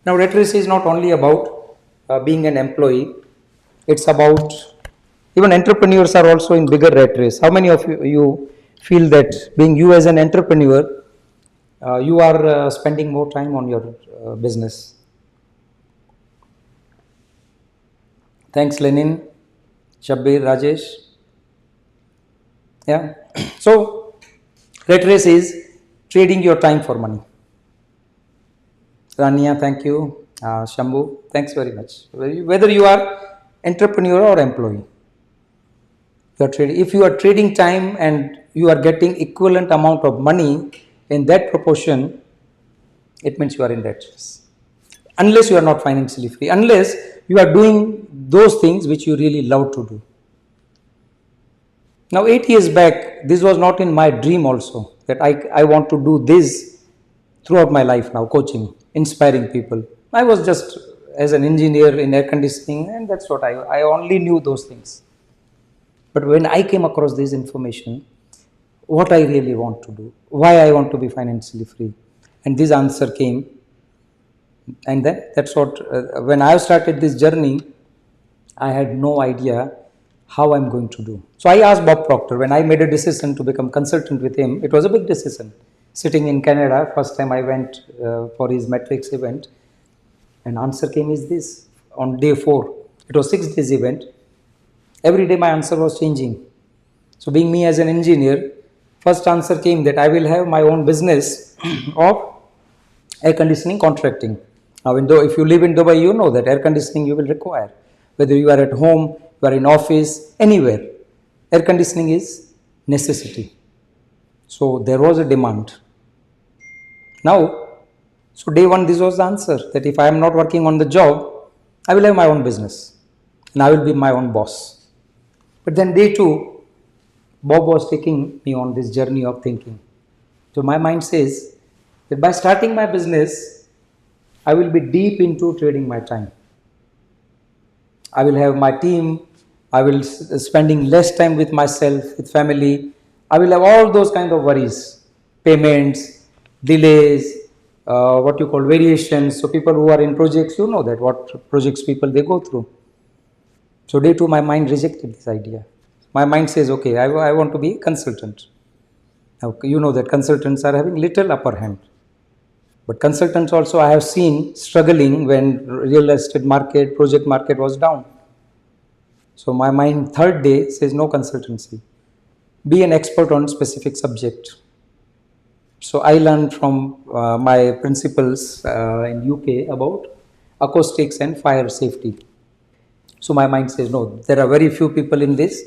Now rat race is not only about being an employee. It's about, even entrepreneurs are also in bigger rat race. How many of you feel that being you as an entrepreneur, you are spending more time on your business? Thanks, Lenin, Shabbir, Rajesh. Yeah. So, rat race is trading your time for money. Rania, thank you. Shambhu, thanks very much. Whether you are entrepreneur or employee, you are trading. If you are trading time and you are getting equivalent amount of money in that proportion, it means you are in rat race. Unless you are not financially free, unless you are doing those things which you really love to do. Now 8 years back, this was not in my dream also, that I want to do this throughout my life now, coaching, inspiring people. I was just as an engineer in air conditioning, and that's what I only knew those things. But when I came across this information, what I really want to do, why I want to be financially free, and this answer came. And then that's what, when I started this journey, I had no idea how I'm going to do. So I asked Bob Proctor, when I made a decision to become consultant with him, it was a big decision. Sitting in Canada, first time I went for his Matrix event, and answer came is this, on day 4. It was 6 days event. Every day my answer was changing. So being me as an engineer, first answer came that I will have my own business of air conditioning contracting. Now, if you live in Dubai, you know that air conditioning you will require. Whether you are at home, you are in office, anywhere, air conditioning is necessity. So there was a demand. Now, so day 1, this was the answer, that if I am not working on the job, I will have my own business and I will be my own boss. But then day 2, Bob was taking me on this journey of thinking. So my mind says that by starting my business, I will be deep into trading my time. I will have my team. I will spending less time with myself, with family. I will have all those kind of worries, payments, delays, what you call variations. So people who are in projects, you know that what projects people they go through. So day 2, my mind rejected this idea. My mind says, okay, I want to be a consultant. Now, you know that consultants are having little upper hand. But consultants also I have seen struggling when real estate market, project market was down. So my mind 3rd day says no consultancy. Be an expert on specific subject. So I learned from my principals in UK about acoustics and fire safety. So my mind says, no, there are very few people in this,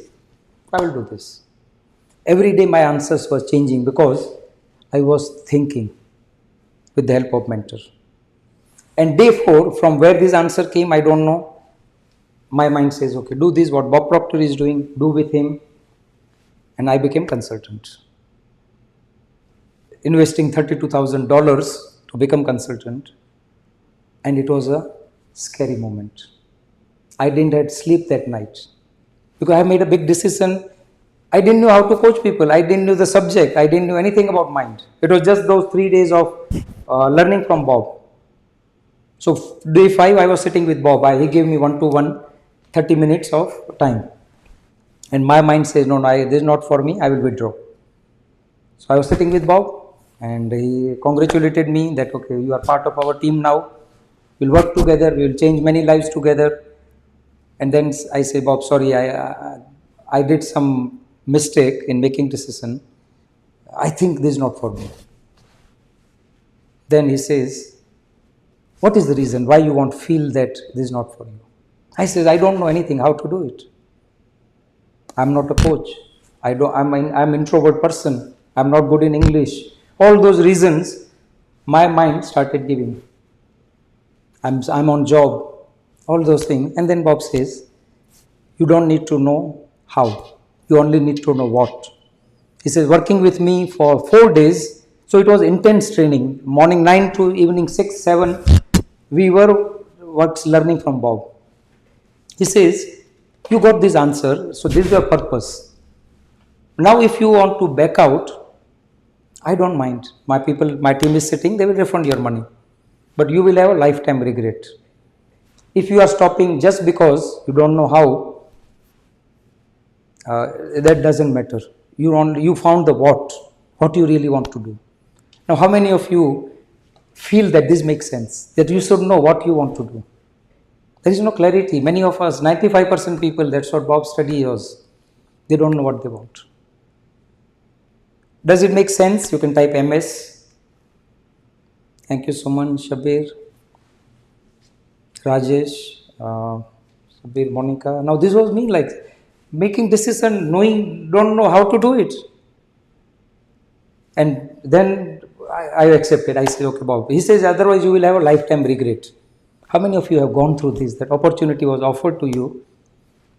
I will do this. Every day my answers were changing because I was thinking with the help of mentor. And day 4, from where this answer came, I don't know. My mind says, okay, do this, what Bob Proctor is doing, do with him. And I became consultant. Investing $32,000 to become consultant. And it was a scary moment. I didn't have sleep that night because I made a big decision. I didn't know how to coach people. I didn't know the subject. I didn't know anything about mind. It was just those 3 days of learning from Bob. So day 5, I was sitting with Bob. He gave me 1-to-1, 30 minutes of time. And my mind says, no, this is not for me. I will withdraw. So I was sitting with Bob and he congratulated me that, okay, you are part of our team now. We'll work together. We will change many lives together. And then I say, Bob, sorry, I did some mistake in making decision. I think this is not for me. Then he says, what is the reason why you won't feel that this is not for you? I says, I don't know anything how to do it. I'm not a coach. I'm an introvert person. I'm not good in English. All those reasons, my mind started giving. I'm on job. All those things. And then Bob says, you don't need to know how. You only need to know what. He says, working with me for 4 days. So it was intense training. Morning 9 to evening 6, 7. We were learning from Bob. He says, you got this answer. So this is your purpose. Now if you want to back out, I don't mind. My team is sitting, they will refund your money. But you will have a lifetime regret. If you are stopping just because you don't know how, that doesn't matter. You found the what you really want to do. Now, how many of you feel that this makes sense, that you should know what you want to do? There is no clarity. Many of us, 95% people, that's what Bob's study was. They don't know what they want. Does it make sense? You can type MS. Thank you so much, Shabir. Rajesh, Sabir, Monica. Now this was me, like making decision, don't know how to do it. And then I accepted. I said, okay, Bob. He says, otherwise you will have a lifetime regret. How many of you have gone through this? That opportunity was offered to you,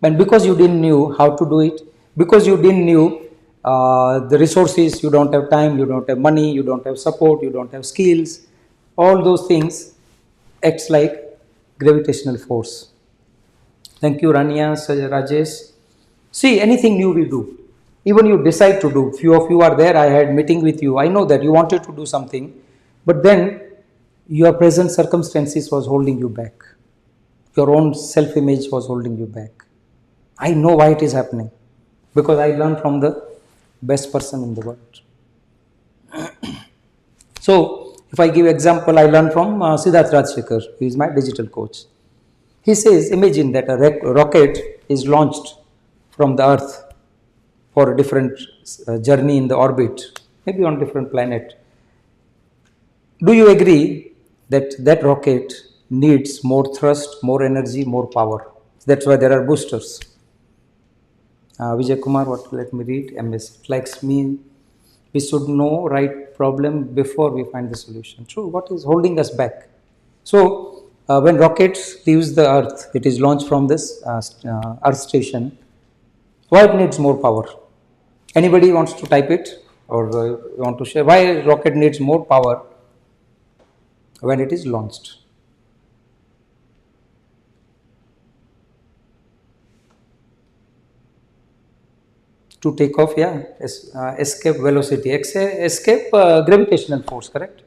and because you didn't know how to do it, because you didn't know the resources, you don't have time, you don't have money, you don't have support, you don't have skills, all those things acts like gravitational force. Thank you, Rania, Rajesh. See, anything new we do, even you decide to do, few of you are there, I had meeting with you, I know that you wanted to do something, but then your present circumstances was holding you back. Your own self-image was holding you back. I know why it is happening, because I learned from the best person in the world. So, if I give example, I learned from Siddharth Rajsekhar, who is my digital coach. He says, imagine that a rocket is launched from the Earth for a different journey in the orbit, maybe on different planet. Do you agree that that rocket needs more thrust, more energy, more power? That's why there are boosters. Vijay Kumar, let me read. MS, it likes me. We should know right problem before we find the solution. True, what is holding us back? So, when rocket leaves the Earth, it is launched from this Earth station. Why it needs more power? Anybody wants to type it or want to share? Why rocket needs more power when it is launched? To take off, yeah, escape velocity, escape gravitational force, correct?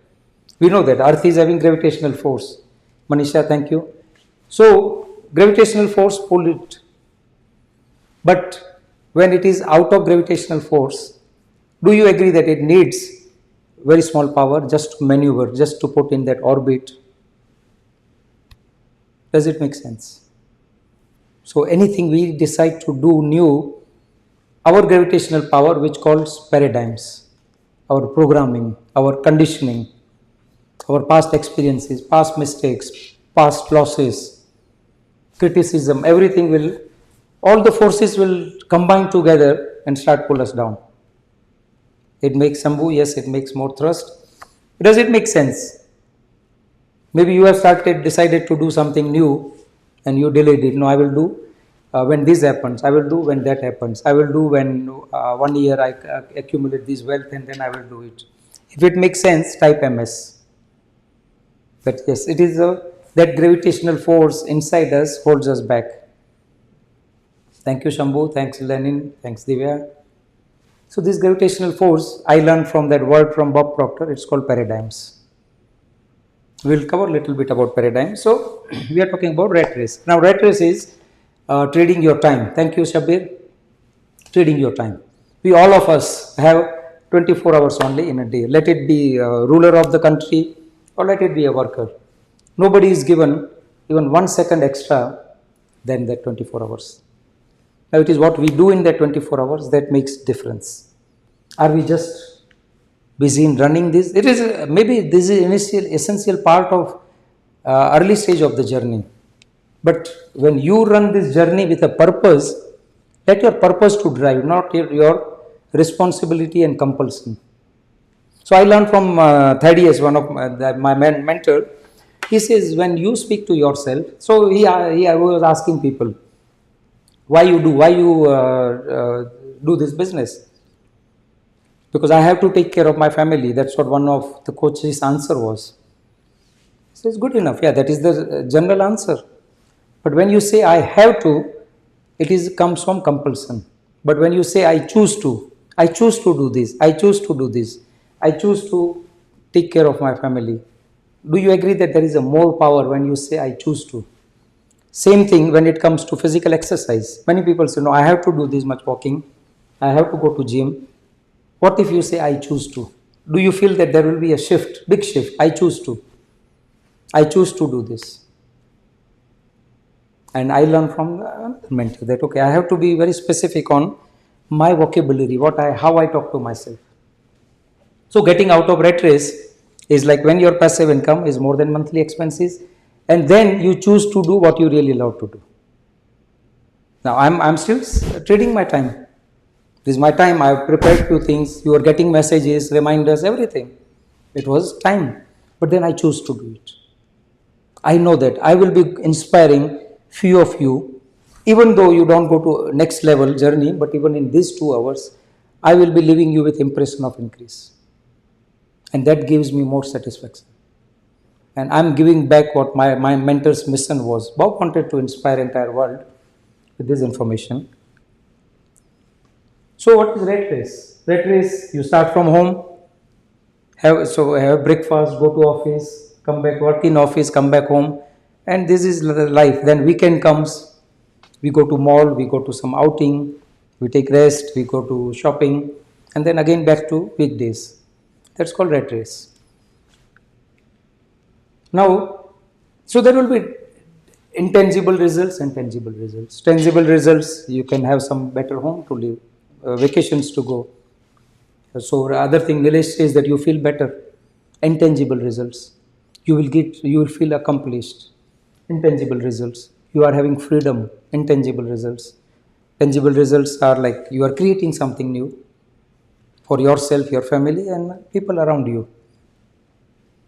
We know that Earth is having gravitational force. Manisha, thank you. So, gravitational force pulled it. But when it is out of gravitational force, do you agree that it needs very small power just to maneuver, just to put in that orbit? Does it make sense? So, anything we decide to do new, our gravitational power, which calls paradigms, our programming, our conditioning, our past experiences, past mistakes, past losses, criticism, everything will, all the forces will combine together and start pull us down. It makes Shambhu, yes, it makes more thrust. Does it make sense? Maybe you have decided to do something new and you delayed it. No, I will do when this happens. I will do when that happens. I will do when 1 year I accumulate this wealth and then I will do it. If it makes sense, type MS. But yes, it is that gravitational force inside us holds us back. Thank you, Shambhu. Thanks, Lenin. Thanks, Divya. So this gravitational force, I learned from that word from Bob Proctor. It's called paradigms. We'll cover a little bit about paradigms. So we are talking about rat race. Now rat race is trading your time. Thank you, Shabir. Trading your time. We all of us have 24 hours only in a day. Let it be a ruler of the country or let it be a worker. Nobody is given even 1 second extra than that 24 hours. Now it is what we do in that 24 hours that makes difference. Are we just busy in running this? It is maybe this is essential part of early stage of the journey. But when you run this journey with a purpose, let your purpose to drive, not your responsibility and compulsion. So I learned from Thaddeus, one of my mentor. He says when you speak to yourself, so he was asking people, why you do this business? Because I have to take care of my family. That's what one of the coach's answer was. He says, good enough. Yeah, that is the general answer. But when you say I have to, it comes from compulsion. But when you say I choose to do this, I choose to do this, I choose to take care of my family. Do you agree that there is a more power when you say I choose to? Same thing when it comes to physical exercise. Many people say, no, I have to do this much walking. I have to go to gym. What if you say I choose to? Do you feel that there will be a shift, big shift? I choose to. I choose to do this. And I learned from the mentor that, okay, I have to be very specific on my vocabulary, how I talk to myself. So getting out of rat race is like when your passive income is more than monthly expenses, and then you choose to do what you really love to do. Now I'm still trading my time. This is my time. I have prepared few things. You are getting messages, reminders, everything. It was time, but then I choose to do it. I know that I will be inspiring few of you, even though you don't go to next level journey, but even in these 2 hours, I will be leaving you with impression of increase. And that gives me more satisfaction. And I'm giving back what my mentor's mission was. Bob wanted to inspire entire world with this information. So what is rat race? Rat race, you start from home, have breakfast, go to office, come back, work in office, come back home, and this is life. Then weekend comes, we go to mall, we go to some outing, we take rest, we go to shopping, and then again back to weekdays. That's called rat race. Now, so there will be intangible results and tangible results. Tangible results, you can have some better home to live, vacations to go. So other thing, Nilesh says that you feel better. Intangible results, you will feel accomplished. Intangible results, you are having freedom. Intangible results. Tangible results are like you are creating something new for yourself, your family, and people around you.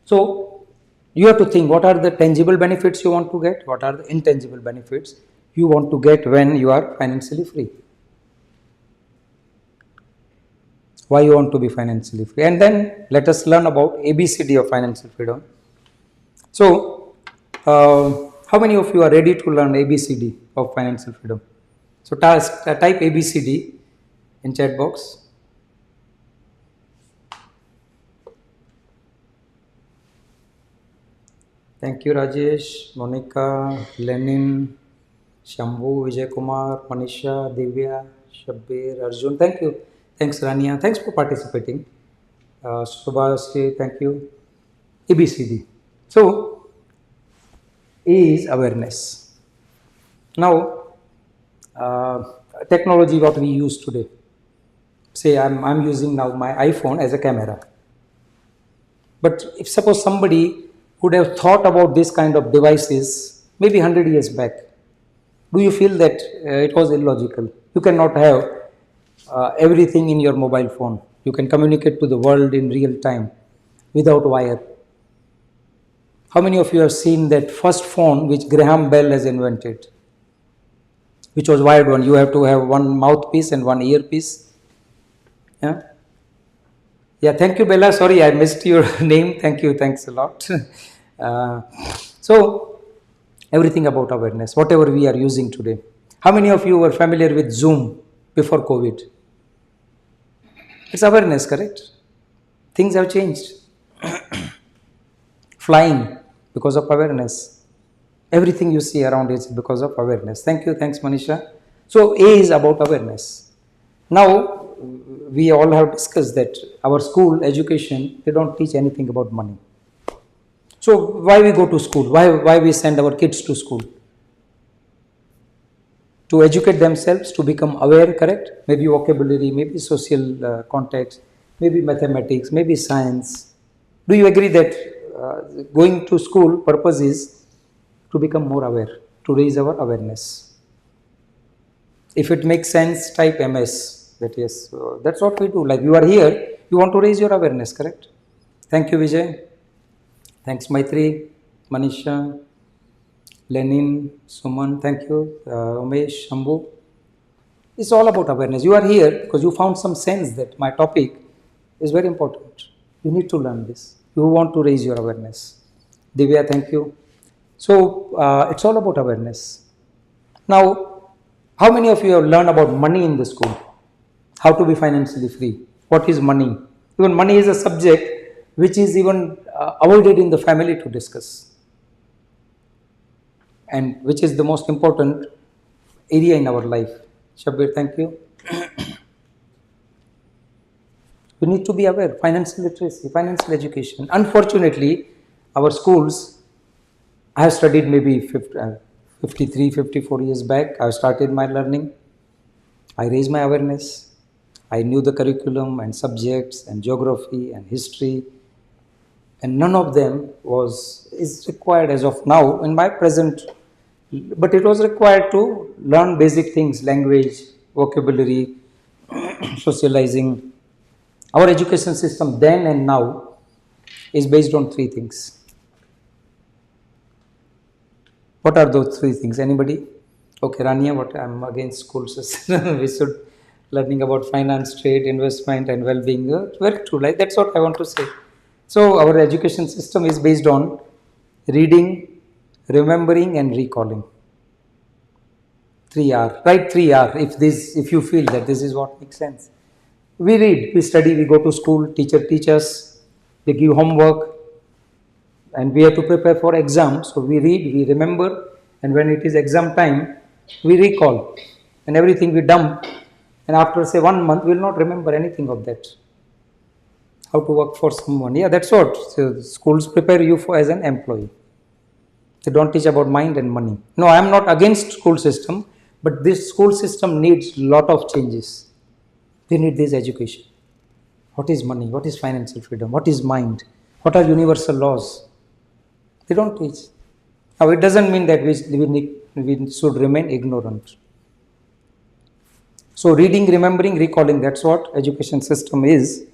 So you have to think, what are the tangible benefits you want to get? What are the intangible benefits you want to get when you are financially free? Why you want to be financially free? And then let us learn about ABCD of financial freedom. So how many of you are ready to learn ABCD of financial freedom? So type ABCD in chat box. Thank you, Rajesh, Monica, Lenin, Shambhu, Vijay Kumar, Manisha, Divya, Shabir, Arjun. Thank you. Thanks, Rania. Thanks for participating. Subhash, thank you. ABCD. So, A is awareness. Now, technology what we use today. Say I'm using now my iPhone as a camera. But if suppose somebody would have thought about this kind of devices maybe 100 years back, do you feel that it was illogical? You cannot have everything in your mobile phone. You can communicate to the world in real time without wire. How many of you have seen that first phone which Graham Bell has invented, which was wired one? You have to have one mouthpiece and one earpiece. Yeah. Yeah, thank you, Bella. Sorry, I missed your name. Thank you. Thanks a lot. So, everything about awareness, whatever we are using today. How many of you were familiar with Zoom before COVID? It's awareness, correct? Things have changed. Flying because of awareness. Everything you see around is because of awareness. Thank you. Thanks, Manisha. So, A is about awareness. Now, we all have discussed that our school education, they don't teach anything about money. So why we go to school? Why we send our kids to school? To educate themselves, to become aware, correct? Maybe vocabulary, maybe social context, maybe mathematics, maybe science. Do you agree that going to school purpose is to become more aware, to raise our awareness? If it makes sense, type MS. That yes, that's what we do. Like you are here, you want to raise your awareness, correct? Thank you, Vijay. Thanks, Maitri, Manisha, Lenin, Suman. Thank you, Umesh, Shambhu. It's all about awareness. You are here because you found some sense that my topic is very important. You need to learn this. You want to raise your awareness. Divya, thank you. So it's all about awareness. Now, how many of you have learned about money in the school? How to be financially free? What is money? Even money is a subject which is even avoided in the family to discuss, and which is the most important area in our life. Shabir, thank you. We need to be aware. Financial literacy, financial education. Unfortunately, our schools, I have studied maybe 53, 54 years back. I started my learning. I raised my awareness. I knew the curriculum and subjects and geography and history, and none of them is required as of now in my present, but it was required to learn basic things, language, vocabulary, socializing. Our education system then and now is based on three things. What are those three things? Anybody? Okay, Rania, what I'm against school system. We should learning about finance, trade, investment, and well-being. Very true. Like that's what I want to say. So our education system is based on reading, remembering, and recalling. 3R. Write 3R if you feel that this is what makes sense. We read, we study, we go to school, teacher teaches, they give homework, and we have to prepare for exam. So we read, we remember, and when it is exam time, we recall, and everything we dump. And after say 1 month, we will not remember anything of that. How to work for someone. Yeah, that's what. So schools prepare you for as an employee. They don't teach about mind and money. No, I am not against school system, but this school system needs lot of changes. They need this education. What is money? What is financial freedom? What is mind? What are universal laws? They don't teach. Now, it doesn't mean that we should remain ignorant. So reading, remembering, recalling, that's what education system is.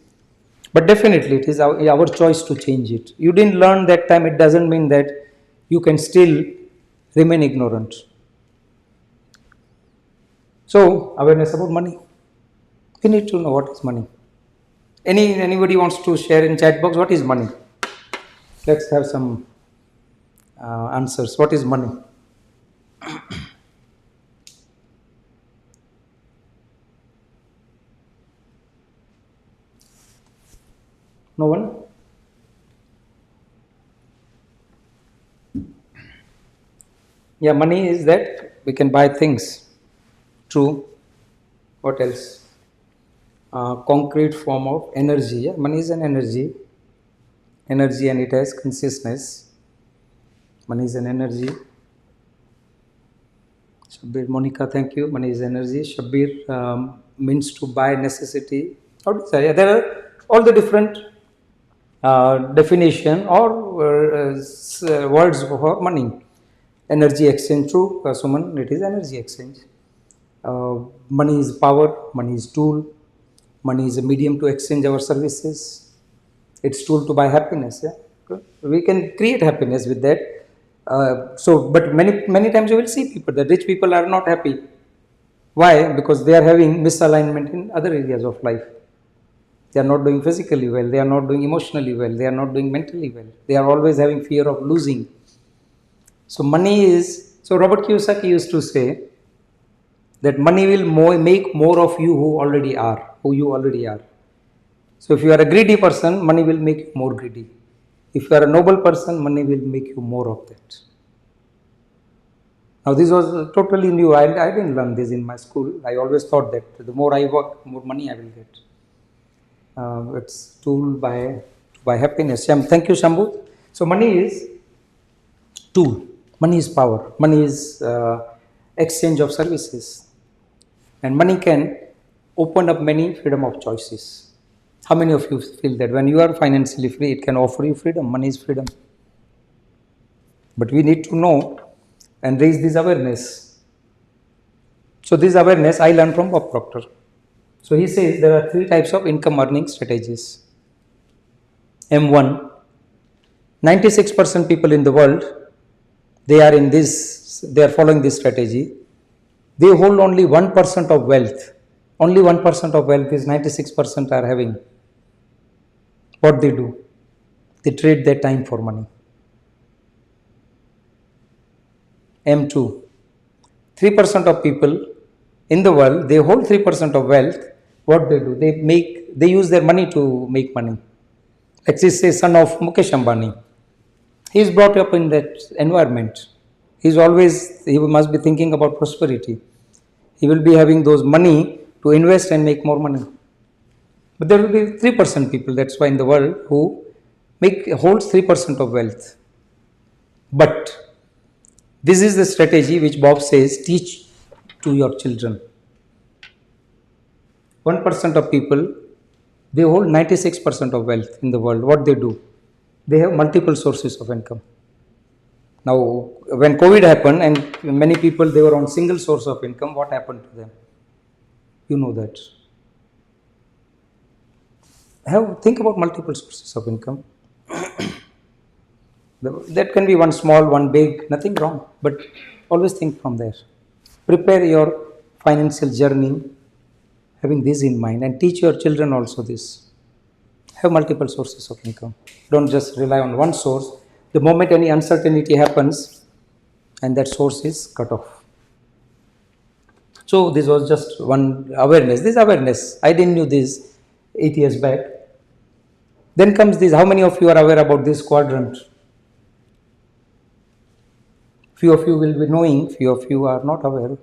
But definitely it is our choice to change it. You didn't learn that time, it doesn't mean that you can still remain ignorant. So awareness about money. We need to know what is money. Anybody wants to share in chat box what is money? Let's have some answers. What is money? No one? Yeah, money is that we can buy things. True. What else? Concrete form of energy. Yeah? Money is an energy. Energy, and it has consciousness. Money is an energy. Shabir, Monica, thank you. Money is energy. Shabir, means to buy, necessity, or desire. There are all the different definition or words for money. Energy exchange, true, Suman, it is energy exchange. Money is power, money is tool, money is a medium to exchange our services. It's tool to buy happiness. Yeah, we can create happiness with that. But many times you will see people, the rich people are not happy. Why? Because they are having misalignment in other areas of life. They are not doing physically well, they are not doing emotionally well, they are not doing mentally well. They are always having fear of losing. So money is, so Robert Kiyosaki used to say that money will make more of you who you already are. So if you are a greedy person, money will make you more greedy. If you are a noble person, money will make you more of that. Now this was totally new. I didn't learn this in my school. I always thought that the more I work, more money I will get. It's tool by happiness. Thank you, Shambhu. So money is tool. Money is power. Money is exchange of services. And money can open up many freedom of choices. How many of you feel that when you are financially free, it can offer you freedom? Money is freedom. But we need to know and raise this awareness. So this awareness I learned from Bob Proctor. So he says there are 3 types of income earning strategies. M1, 96% people in the world, they are following this strategy. They hold only 1% of wealth. Only 1% of wealth is 96% are having. What they do? They trade their time for money. M2, 3% of people in the world, they hold 3% of wealth. What they do? They use their money to make money. Let's just say son of Mukesh Ambani. He is brought up in that environment. He must be thinking about prosperity. He will be having those money to invest and make more money. But there will be 3% people, that's why in the world, who holds 3% of wealth. But this is the strategy which Bob says, teach to your children. 1% of people, they hold 96% of wealth in the world. What they do? They have multiple sources of income. Now, when COVID happened and many people, they were on single source of income, what happened to them? You know that. Think about multiple sources of income. That can be one small, one big, nothing wrong, but always think from there. Prepare your financial journey having this in mind, and teach your children also this. Have multiple sources of income. Don't just rely on one source. The moment any uncertainty happens, and that source is cut off. So this was just one awareness. This awareness, I didn't know this 8 years back. Then comes this, how many of you are aware about this quadrant? Few of you will be knowing, few of you are not aware.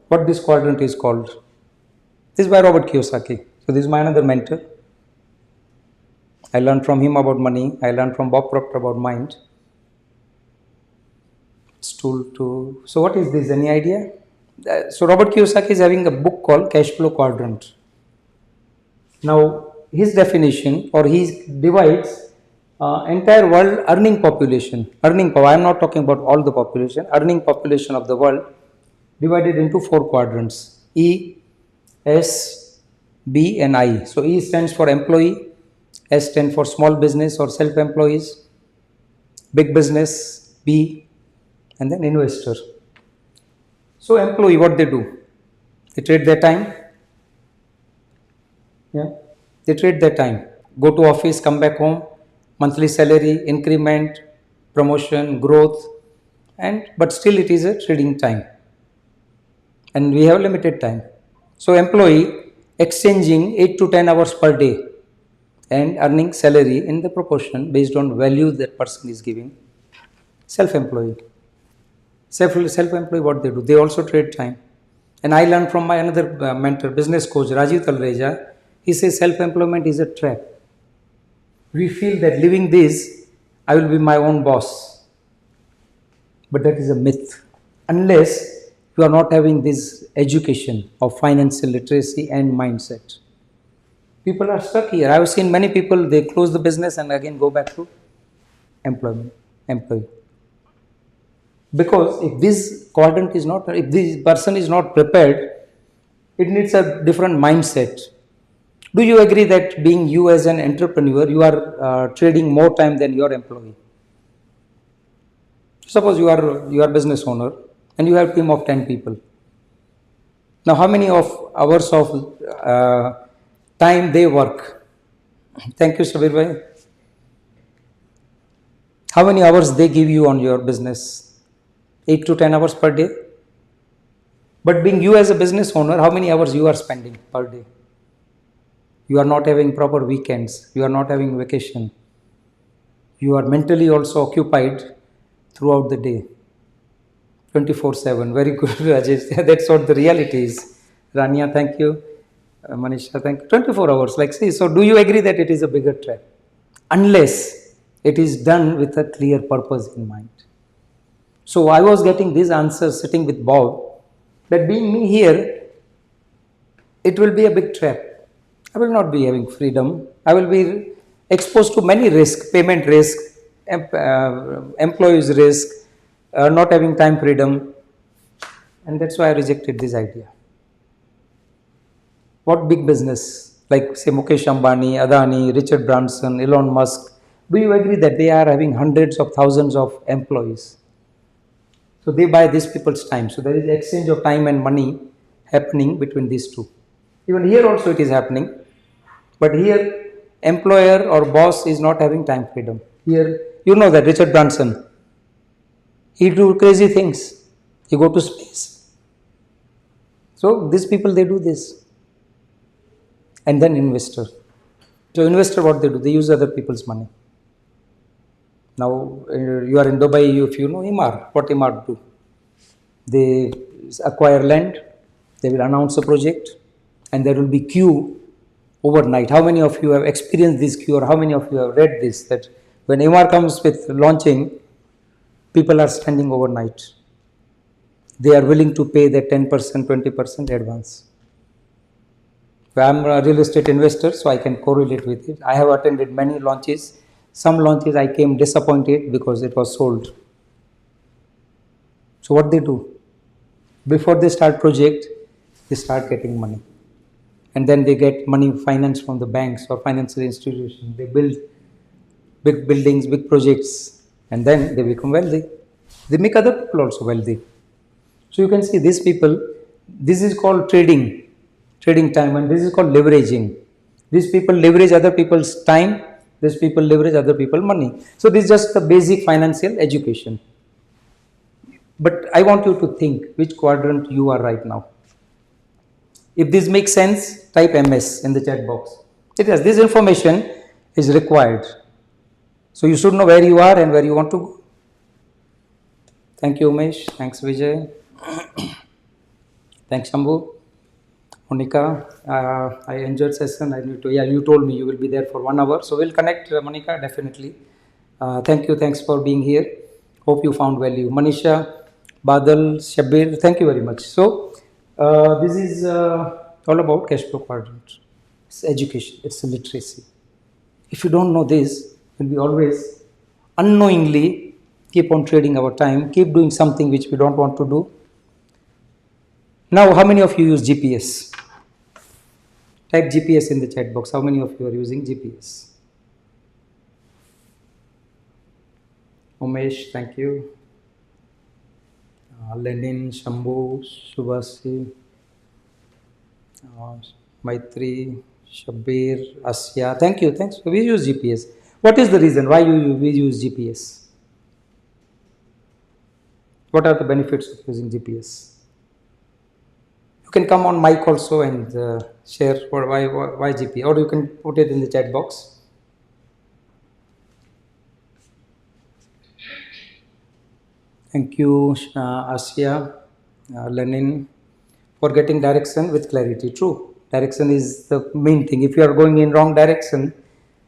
What this quadrant is called? This is by Robert Kiyosaki. So this is my another mentor. I learned from him about money. I learned from Bob Proctor about mind. So what is this? Any idea? So Robert Kiyosaki is having a book called Cash Flow Quadrant. Now his definition, or he divides entire world earning population. Earning power. I am not talking about all the population. Earning population of the world divided into 4 quadrants: E, S, B and I. So E stands for employee, S stands for small business or self-employees, big business, B, and then investor. So employee, what they do? They trade their time. Yeah, they trade their time. Go to office, come back home, monthly salary, increment, promotion, growth, but still it is a trading time. And we have limited time. So employee exchanging 8 to 10 hours per day and earning salary in the proportion based on value that person is giving. Self-employee. Self-employee, what they do? They also trade time. And I learned from my another mentor, business coach, Rajiv Talreja. He says self-employment is a trap. We feel that living this, I will be my own boss. But that is a myth. Unless you are not having this education of financial literacy and mindset. People are stuck here. I have seen many people, they close the business and again go back to employee. Because if this quadrant is not, if this person is not prepared, it needs a different mindset. Do you agree that being you as an entrepreneur, you are trading more time than your employee? Suppose you are business owner and you have a team of 10 people. Now, how many of hours of time they work? Thank you, Sabir bhai. How many hours they give you on your business? 8 to 10 hours per day. But being you as a business owner, how many hours you are spending per day? You are not having proper weekends. You are not having vacation. You are mentally also occupied throughout the day. 24/7. Very good, Rajesh. That's what the reality is. Rania, thank you. Manisha, thank you. 24 hours. Like, see, so do you agree that it is a bigger trap? Unless it is done with a clear purpose in mind. So I was getting these answers sitting with Bob, that being me here, it will be a big trap. I will not be having freedom. I will be exposed to many risks, payment risk, employees risk, not having time freedom. And that's why I rejected this idea. What big business, like say Mukesh Ambani, Adani, Richard Branson, Elon Musk, do you agree that they are having hundreds of thousands of employees? So they buy these people's time. So there is exchange of time and money happening between these two. Even here also it is happening. But here employer or boss is not having time freedom. Here, you know that Richard Branson, he do crazy things. He go to space. So these people, they do this. And then investor. So investor, what they do? They use other people's money. Now you are in Dubai, if you know 𝐼𝐻, what 𝐼𝐻 do? They acquire land, they will announce a project, and there will be queue overnight. How many of you have experienced this queue, or how many of you have read this, that when 𝐼𝐻 comes with launching, people are standing overnight. They are willing to pay the 10%, 20% advance. I am a real estate investor, so I can correlate with it. I have attended many launches. Some launches I came disappointed because it was sold. So what they do? Before they start project, they start getting money. And then they get money finance from the banks or financial institutions. They build big buildings, big projects, and then they become wealthy. They make other people also wealthy. So you can see these people, this is called trading time, and this is called leveraging. These people leverage other people's time. These people leverage other people's money. So this is just the basic financial education. But I want you to think which quadrant you are right now. If this makes sense, type MS in the chat box. Because this information is required. So you should know where you are and where you want to go. Thank you, Umesh. Thanks, Vijay. Thanks, Shambhu. Monica, I enjoyed session. I need to, yeah, you told me you will be there for 1 hour. So we'll connect, Monica, definitely. Thank you. Thanks for being here. Hope you found value. Manisha, Badal, Shabir, thank you very much. So this is all about cash flow quadrant. It's education. It's literacy. If you don't know this, we'll be always unknowingly keep on trading our time, keep doing something which we don't want to do. Now, how many of you use GPS? Type GPS in the chat box. How many of you are using GPS? Umesh, thank you. Lenin, Shambhu, Subhasi, Maitri, Shabir, Asya. Thank you. Thanks. We use GPS. What is the reason why we use GPS? What are the benefits of using GPS? You can come on mic also and share why GPS, or you can put it in the chat box. Thank you, Asya, Lenin, for getting direction with clarity. True, direction is the main thing. If you are going in wrong direction,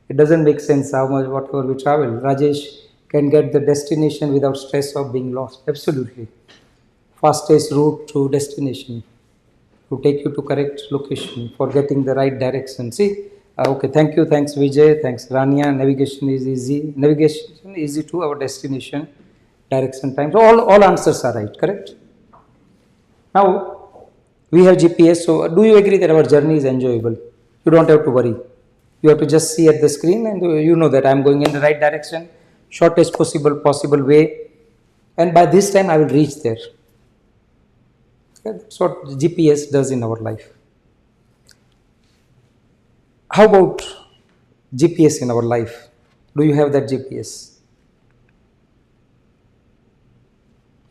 it doesn't make sense how much whatever we travel. Rajesh can get the destination without stress of being lost. Absolutely. fastest route to destination, to take you to correct location, for getting the right direction. See, okay, thank you, thanks Vijay, thanks Rania. Navigation is easy. Navigation easy to our destination, direction time. So all answers are right, correct? Now, we have GPS, so do you agree that our journey is enjoyable? You don't have to worry. You have to just see at the screen and you know that I am going in the right direction, shortest possible way, and by this time I will reach there. Okay, that's what GPS does in our life. How about GPS in our life? Do you have that GPS?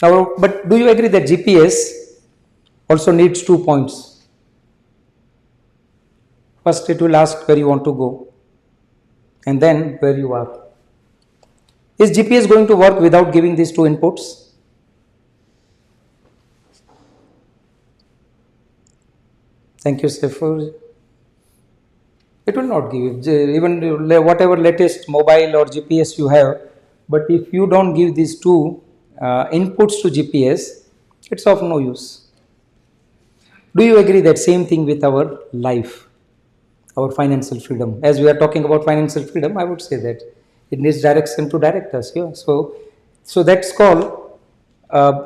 Now, but do you agree that GPS also needs 2 points? First, it will ask where you want to go, and then where you are. Is GPS going to work without giving these 2 inputs? Thank you, Sefer. It will not give, even whatever latest mobile or GPS you have, but if you don't give these 2 inputs to GPS, it's of no use. Do you agree that same thing with our life? Our financial freedom. As we are talking about financial freedom, I would say that it needs direction to direct us. Yeah. So that's called,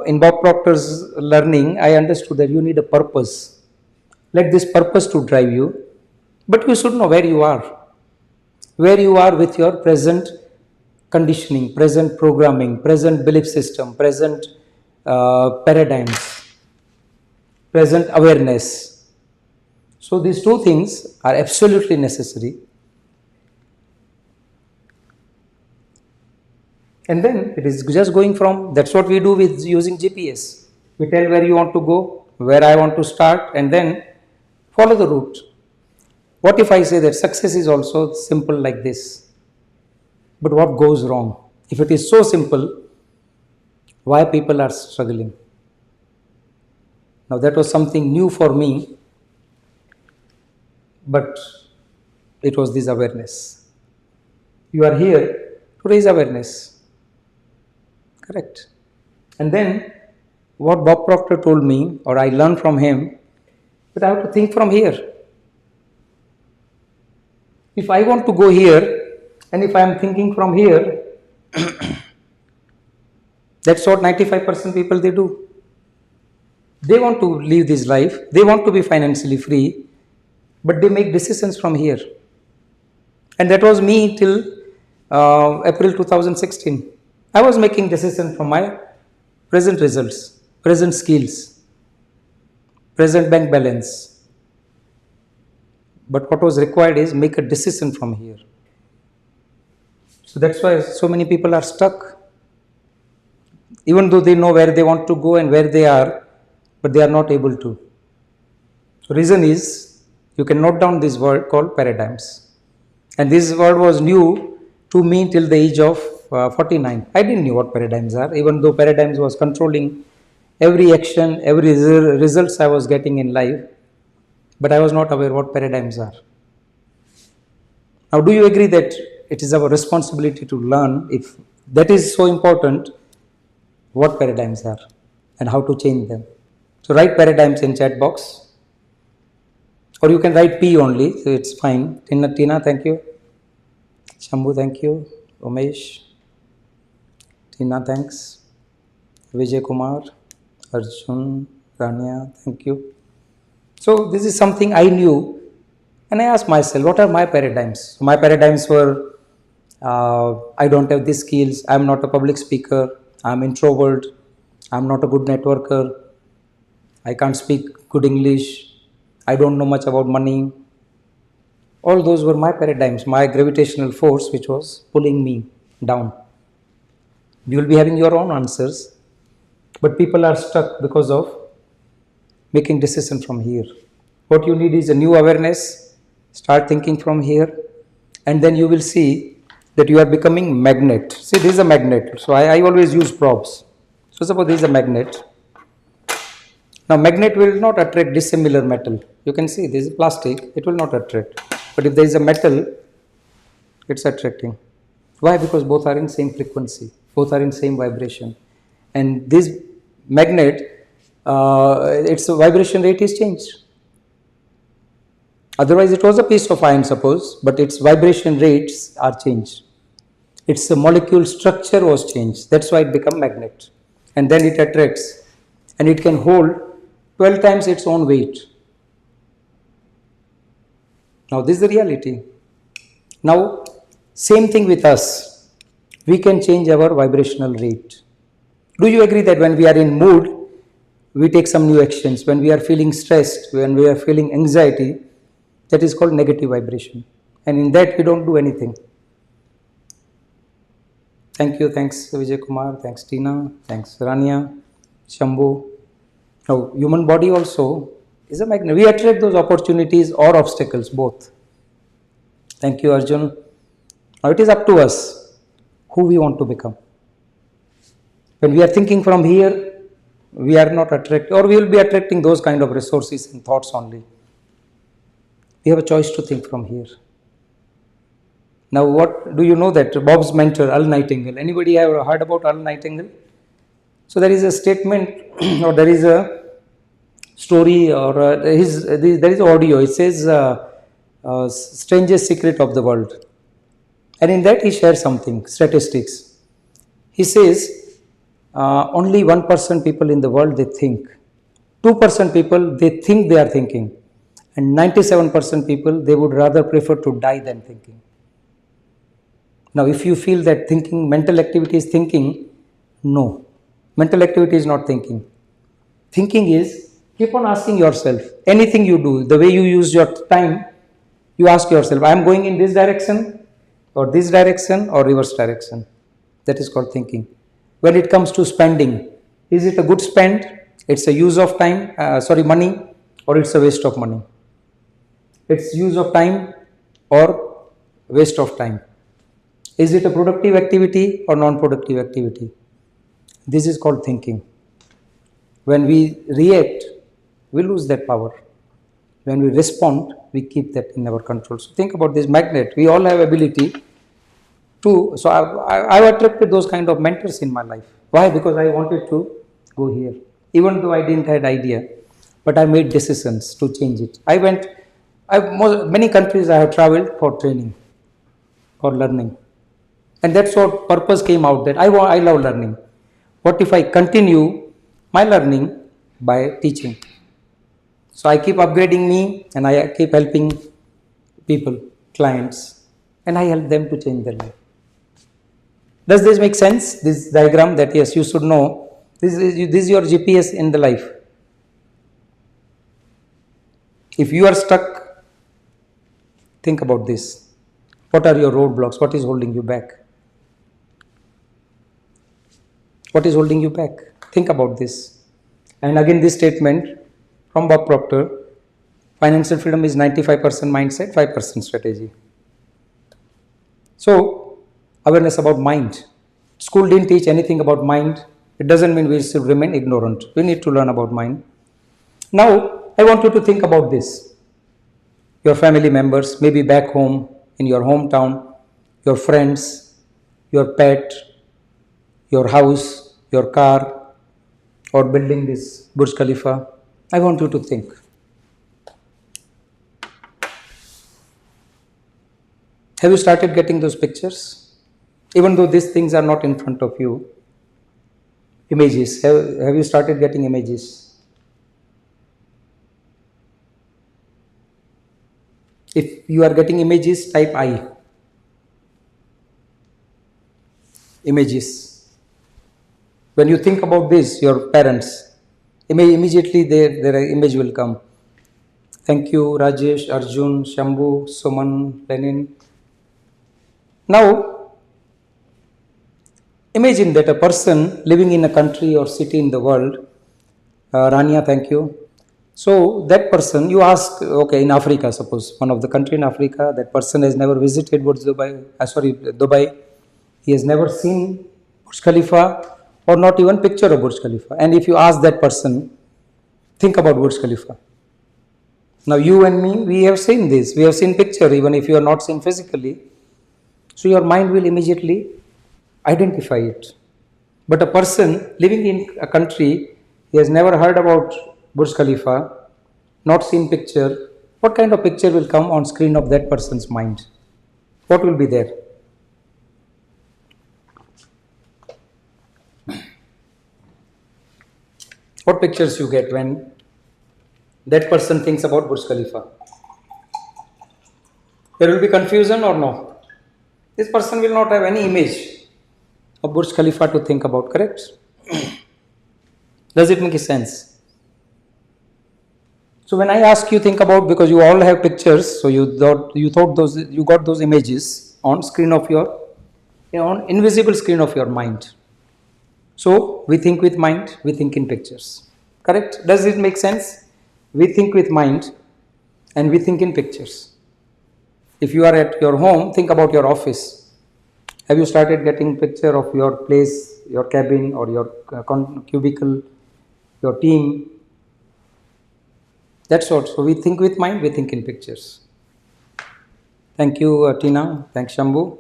in Bob Proctor's learning, I understood that you need a purpose. Let this purpose to drive you, but you should know where you are with your present conditioning, present programming, present belief system, present paradigms, present awareness. So these 2 things are absolutely necessary. And then it is just going from, that's what we do with using GPS. We tell where you want to go, where I want to start, and then follow the route. What if I say that success is also simple like this? But what goes wrong? If it is so simple, why people are struggling? Now that was something new for me, but it was this awareness. You are here to raise awareness. Correct. And then what Bob Proctor told me, or I learned from him, that I have to think from here. If I want to go here, and if I am thinking from here, that's what 95% people they do. They want to live this life, they want to be financially free, but they make decisions from here. And that was me till April 2016. I was making decisions from my present results, present skills, present bank balance. But what was required is make a decision from here. So that's why so many people are stuck. Even though they know where they want to go and where they are, but they are not able to. The reason is, you can note down this word called paradigms. And this word was new to me till the age of 49. I didn't know what paradigms are, even though paradigms was controlling every action, every results I was getting in life. But I was not aware what paradigms are. Now, do you agree that it is our responsibility to learn, if that is so important, what paradigms are and how to change them? So write paradigms in chat box. Or you can write P only, so it's fine. Tina, thank you. Shambhu, thank you. Umesh. Tina, thanks. Vijay Kumar, Arjun, Rania, thank you. So this is something I knew, and I asked myself, what are my paradigms? So my paradigms were, I don't have these skills, I'm not a public speaker, I'm introvert, I'm not a good networker, I can't speak good English, I don't know much about money. All those were my paradigms, my gravitational force which was pulling me down. You will be having your own answers, but people are stuck because of making decision from here. What you need is a new awareness. Start thinking from here, and then you will see that you are becoming magnet. See, this is a magnet. So I always use props. So suppose this is a magnet. Now magnet will not attract dissimilar metal. You can see this is plastic, it will not attract. But if there is a metal, it's attracting. Why? Because both are in same frequency, both are in same vibration. And this magnet its vibration rate is changed. Otherwise, it was a piece of iron, suppose, but its vibration rates are changed. Its molecule structure was changed. That's why it become magnet. And then it attracts. And it can hold 12 times its own weight. Now, this is the reality. Now, same thing with us. We can change our vibrational rate. Do you agree that when we are in mood, we take some new actions? When we are feeling stressed, when we are feeling anxiety, that is called negative vibration. And in that, we don't do anything. Thank you. Thanks, Vijay Kumar. Thanks, Tina. Thanks, Rania, Shambhu. Now, human body also is a magnet. We attract those opportunities or obstacles, both. Thank you, Arjun. Now, it is up to us who we want to become. When we are thinking from here, we are not attracting, or we will be attracting those kind of resources and thoughts only. We have a choice to think from here. Now, what do you know that Bob's mentor, Earl Nightingale? Anybody have heard about Earl Nightingale? So there is a statement, or there is a story, or there is audio. It says, "Strangest secret of the world," and in that he shares something, statistics. He says, only 1% people in the world they think, 2% people they think they are thinking, and 97% people they would rather prefer to die than thinking. Now, if you feel that thinking, mental activity is thinking, no. Mental activity is not thinking. Thinking is, keep on asking yourself, anything you do, the way you use your time, you ask yourself, I am going in this direction, or reverse direction. That is called thinking. When it comes to spending, is it a good spend? It's a use of time, money, or it's a waste of money? It's use of time or waste of time. Is it a productive activity or non-productive activity? This is called thinking. When we react, we lose that power. When we respond, we keep that in our control. So think about this magnet. We all have ability to, so I've attracted those kind of mentors in my life. Why? Because I wanted to go here. Even though I didn't have idea, but I made decisions to change it. Many countries I have traveled for training, for learning. And that's what purpose came out, that I love learning. What if I continue my learning by teaching? So I keep upgrading me, and I keep helping people, clients, and I help them to change their life. Does this make sense? This diagram that yes, you should know, this is your GPS in the life. If you are stuck, think about this. What are your roadblocks? What is holding you back? What is holding you back? Think about this. And again, this statement from Bob Proctor, financial freedom is 95% mindset, 5% strategy. So, awareness about mind. School didn't teach anything about mind. It doesn't mean we should remain ignorant. We need to learn about mind. Now, I want you to think about this. Your family members, maybe back home, in your hometown, your friends, your pet, your house, your car, or building this Burj Khalifa. I want you to think. Have you started getting those pictures? Even though these things are not in front of you. Images. Have you started getting images? If you are getting images, type I. Images. When you think about this, your parents, immediately their image will come. Thank you, Rajesh, Arjun, Shambhu, Suman, Lenin. Now, imagine that a person living in a country or city in the world, Rania, thank you. So, that person, you ask, okay, in Africa, suppose, one of the country in Africa, that person has never visited Dubai. He has never seen Burj Khalifa, or not even picture of Burj Khalifa. And if you ask that person, think about Burj Khalifa. Now you and me, we have seen this. We have seen picture, even if you are not seen physically. So your mind will immediately identify it. But a person living in a country he has never heard about Burj Khalifa, not seen picture, what kind of picture will come on screen of that person's mind? What will be there? What pictures you get when that person thinks about Burj Khalifa? There will be confusion or no? This person will not have any image of Burj Khalifa to think about, correct? Does it make sense? So when I ask you think about, because you all have pictures, so you got those images on screen of your, on invisible screen of your mind. So we think with mind, we think in pictures, correct? Does it make sense? We think with mind and we think in pictures. If you are at your home, think about your office. Have you started getting picture of your place, your cabin or your cubicle, your team? That's what. So we think with mind, we think in pictures. Thank you, Tina. Thanks, Shambhu.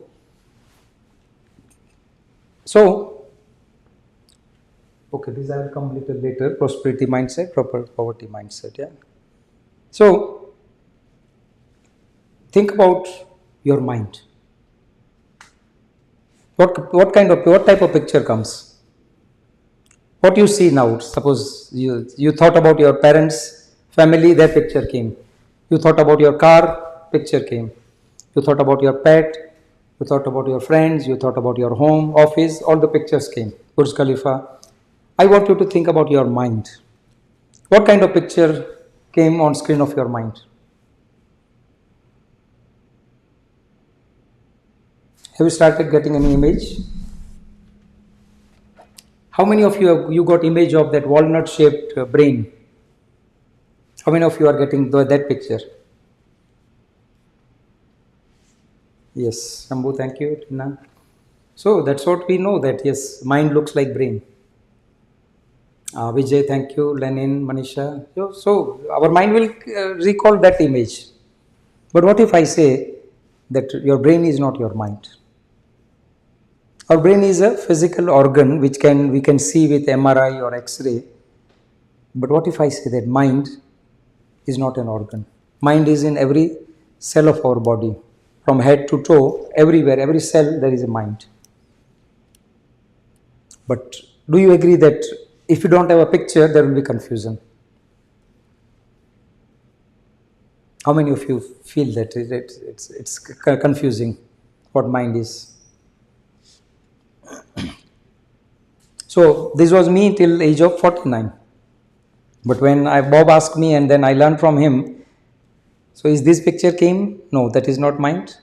So, okay, this I will come a little later. Prosperity mindset, poverty mindset. Yeah. So, think about your mind. What type of picture comes? What you see now? Suppose you thought about your parents, family, their picture came. You thought about your car, picture came. You thought about your pet, you thought about your friends, you thought about your home, office, all the pictures came. Burj Khalifa. I want you to think about your mind. What kind of picture came on screen of your mind? Have you started getting any image? How many of you got image of that walnut shaped brain? How many of you are getting that picture? Yes, Shambhu, thank you, Tina. So that's what we know, that yes, mind looks like brain. Vijay, thank you, Lenin, Manisha. So our mind will recall that image. But what if I say that your brain is not your mind? Our brain is a physical organ which we can see with MRI or X-ray. But what if I say that mind is not an organ? Mind is in every cell of our body. From head to toe, everywhere, every cell, there is a mind. But do you agree that if you don't have a picture, there will be confusion? How many of you feel that it's confusing what mind is? So this was me till age of 49. But when Bob asked me and then I learned from him, so is this picture came? No, that is not mind.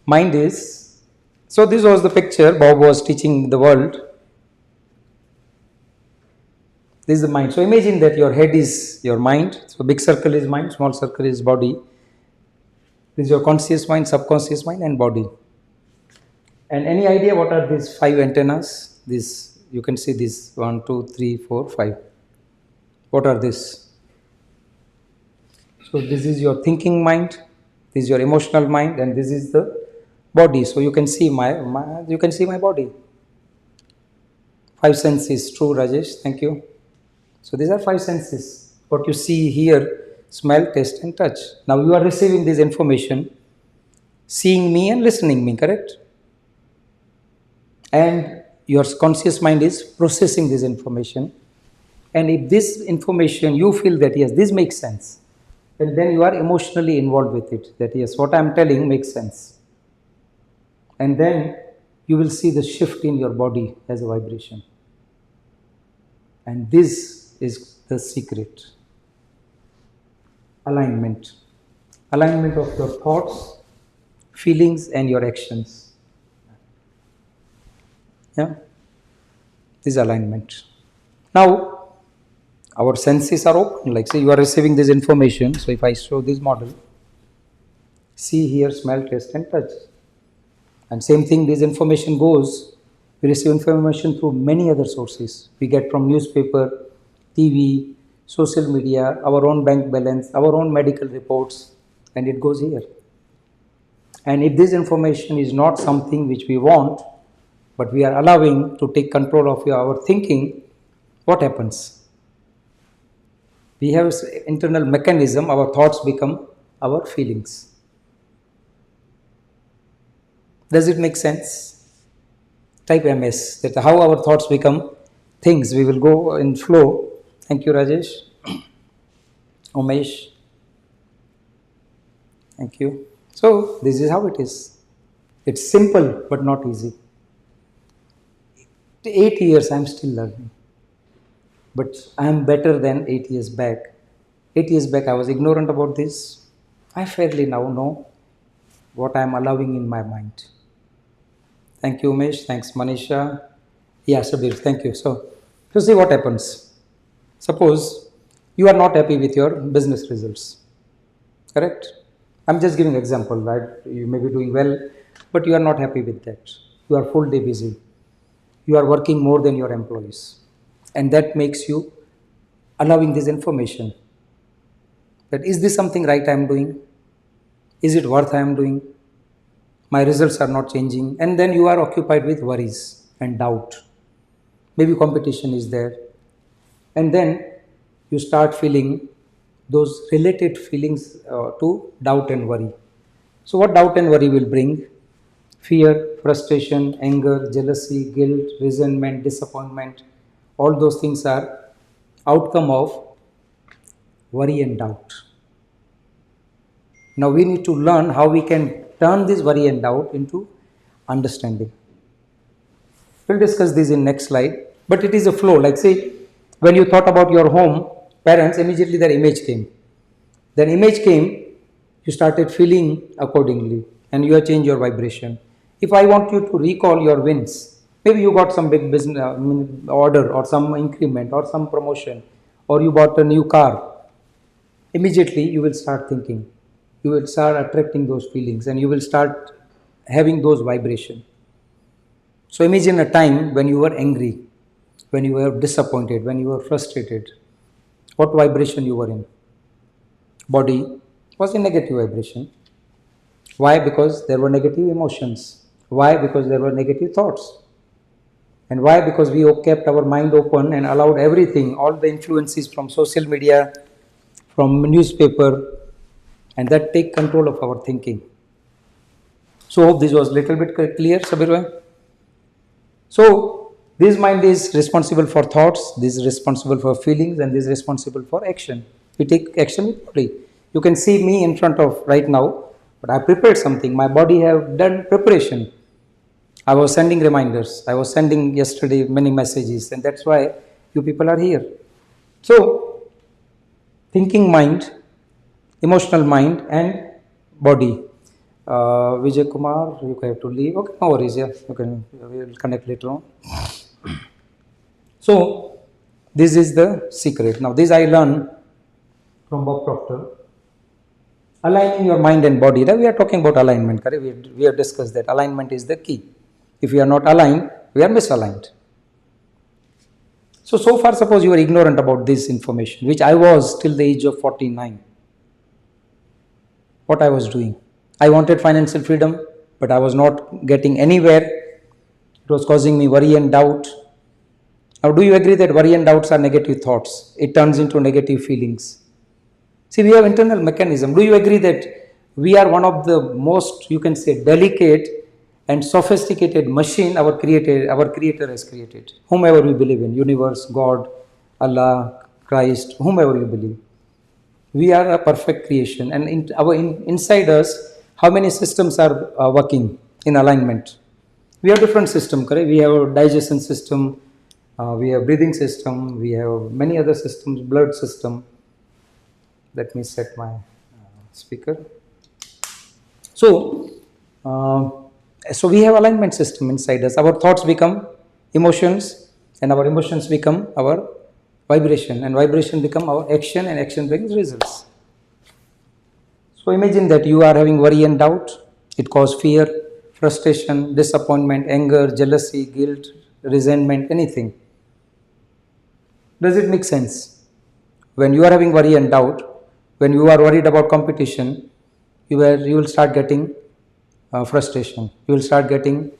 Mind is, so this was the picture Bob was teaching the world. This is the mind. So imagine that your head is your mind. So big circle is mind, small circle is body. This is your conscious mind, subconscious mind and body. And any idea what are these 5 antennas? This, you can see this 1, 2, 3, 4, 5. What are this? So this is your thinking mind, this is your emotional mind, and this is the body. So you can see my body. 5 senses. True, Rajesh. Thank you. So these are 5 senses. What you see, hear, smell, taste, and touch. Now you are receiving this information, seeing me and listening me. Correct? And your conscious mind is processing this information. And if this information, you feel that yes, this makes sense, and then you are emotionally involved with it, that yes, what I am telling makes sense. And then you will see the shift in your body as a vibration. And this is the secret. Alignment. Alignment of your thoughts, feelings, and your actions. Yeah, this is alignment. Now, our senses are open. Like say you are receiving this information. So if I show this model, see, hear, smell, taste, and touch. And same thing, this information goes. We receive information through many other sources. We get from newspaper, TV, social media, our own bank balance, our own medical reports, and it goes here. And if this information is not something which we want, but we are allowing to take control of our thinking, what happens? We have internal mechanism, our thoughts become our feelings. Does it make sense? Type MS, that how our thoughts become things. We will go in flow. Thank you, Rajesh. Umesh. Thank you. So, this is how it is. It's simple but not easy. 8 years I am still learning. But I am better than 8 years back. 8 years back I was ignorant about this. I fairly now know what I am allowing in my mind. Thank you, Umesh. Thanks, Manisha. Yeah, Sabir, thank you. So see what happens. Suppose you are not happy with your business results. Correct? I'm just giving example, right? You may be doing well, but you are not happy with that. You are full day busy. You are working more than your employees. And that makes you allowing this information. That is this something right I am doing? Is it worth I am doing? My results are not changing. And then you are occupied with worries and doubt. Maybe competition is there. And then you start feeling those related feelings to doubt and worry. So what doubt and worry will bring? Fear, frustration, anger, jealousy, guilt, resentment, disappointment. All those things are outcome of worry and doubt. Now we need to learn how we can turn this worry and doubt into understanding. We'll discuss this in next slide. But it is a flow. Like say, when you thought about your home, parents, immediately their image came. Then image came, you started feeling accordingly and you have changed your vibration. If I want you to recall your wins, maybe you got some big business order or some increment or some promotion, or you bought a new car, immediately you will start thinking. You will start attracting those feelings and you will start having those vibrations. So imagine a time when you were angry, when you were disappointed, when you were frustrated. What vibration you were in? Body was in negative vibration. Why? Because there were negative emotions. Why? Because there were negative thoughts. And why? Because we kept our mind open and allowed everything, all the influences from social media, from newspaper, and that take control of our thinking. So hope this was little bit clear, Sabir. So this mind is responsible for thoughts, this is responsible for feelings, and this is responsible for action. We take action with body. You can see me in front of right now, but I prepared something. My body have done preparation. I was sending reminders. I was sending yesterday many messages, and that's why you people are here. So thinking mind, emotional mind, and body. Vijay Kumar, you have to leave. Okay, no worries. Yeah, we will connect later on. So this is the secret. Now this I learned from Bob Proctor. Aligning your mind and body. Now we are talking about alignment. Correct? We have discussed that alignment is the key. If we are not aligned, we are misaligned. So far, suppose you are ignorant about this information, which I was till the age of 49. What I was doing? I wanted financial freedom, but I was not getting anywhere. It was causing me worry and doubt. Now, do you agree that worry and doubts are negative thoughts? It turns into negative feelings. See, we have internal mechanism. Do you agree that we are one of the most, you can say, delicate and sophisticated machine our creator has created? Whomever we believe in, universe, God, Allah, Christ, whomever you believe. We are a perfect creation, and inside us, how many systems are working in alignment? We have different systems, correct? We have a digestion system, we have breathing system, we have many other systems, blood system. Let me set my speaker. So we have alignment system inside us. Our thoughts become emotions, and our emotions become our vibration, and vibration become our action, and action brings results. So imagine that you are having worry and doubt. It causes fear, frustration, disappointment, anger, jealousy, guilt, resentment, anything. Does it make sense? When you are having worry and doubt, when you are worried about competition, you will start getting frustration. You will start getting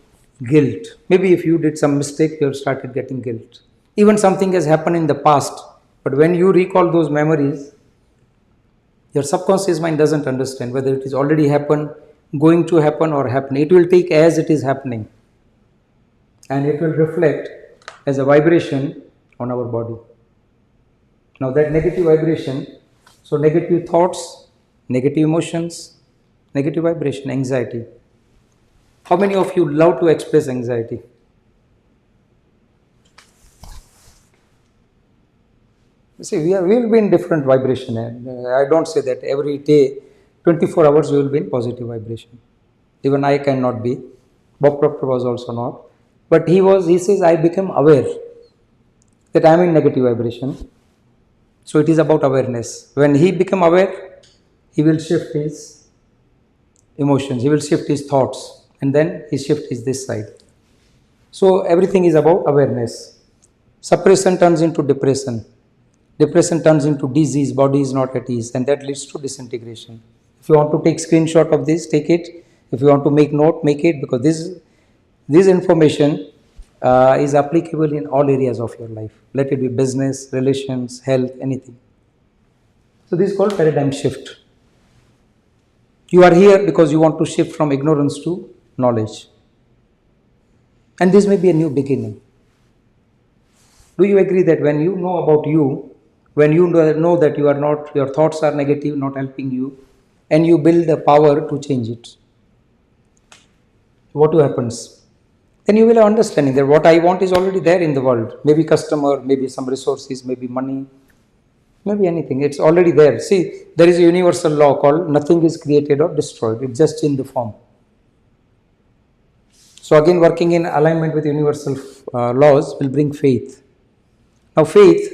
guilt. Maybe if you did some mistake, you have started getting guilt. Even something has happened in the past, but when you recall those memories, your subconscious mind doesn't understand whether it is already happened, going to happen, or happen. It will take as it is happening, and it will reflect as a vibration on our body. Now that negative vibration, so negative thoughts, negative emotions, negative vibration, anxiety. How many of you love to express anxiety? See, we will be in different vibration, and I don't say that every day, 24 hours we will be in positive vibration. Even I cannot be. Bob Proctor was also not. But he says, I became aware that I am in negative vibration. So it is about awareness. When he became aware, he will shift his emotions, he will shift his thoughts, and then he shift his this side. So everything is about awareness. Suppression turns into depression. Depression turns into disease, body is not at ease, and that leads to disintegration. If you want to take screenshot of this, take it. If you want to make note, make it, because this information is applicable in all areas of your life. Let it be business, relations, health, anything. So this is called paradigm shift. You are here because you want to shift from ignorance to knowledge. And this may be a new beginning. Do you agree that when you know about you, when you know that you are not, your thoughts are negative, not helping you, and you build the power to change it, what happens? Then you will have understanding that what I want is already there in the world. Maybe customer, maybe some resources, maybe money, maybe anything. It's already there. See, there is a universal law called nothing is created or destroyed. It's just in the form. So again, working in alignment with universal laws will bring faith. Now faith,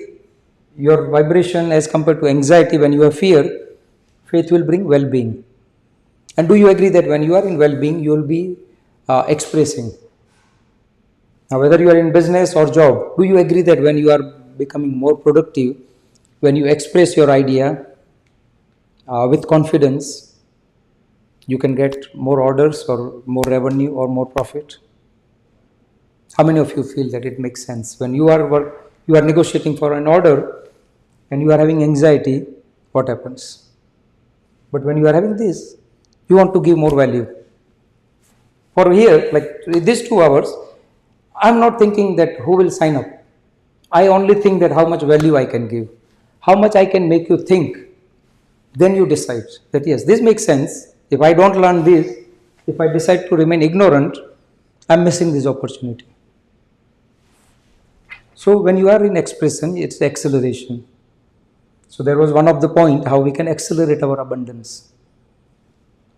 your vibration as compared to anxiety, when you have fear, faith will bring well-being. And do you agree that when you are in well-being, you will be expressing? Now whether you are in business or job, do you agree that when you are becoming more productive, when you express your idea with confidence, you can get more orders or more revenue or more profit? How many of you feel that it makes sense? When you are negotiating for an order and you are having anxiety, what happens? But when you are having this, you want to give more value. For here, like these 2 hours, I am not thinking that who will sign up. I only think that how much value I can give, how much I can make you think. Then you decide that yes, this makes sense. If I don't learn this, if I decide to remain ignorant, I am missing this opportunity. So when you are in expression, it's acceleration. So there was one of the point how we can accelerate our abundance.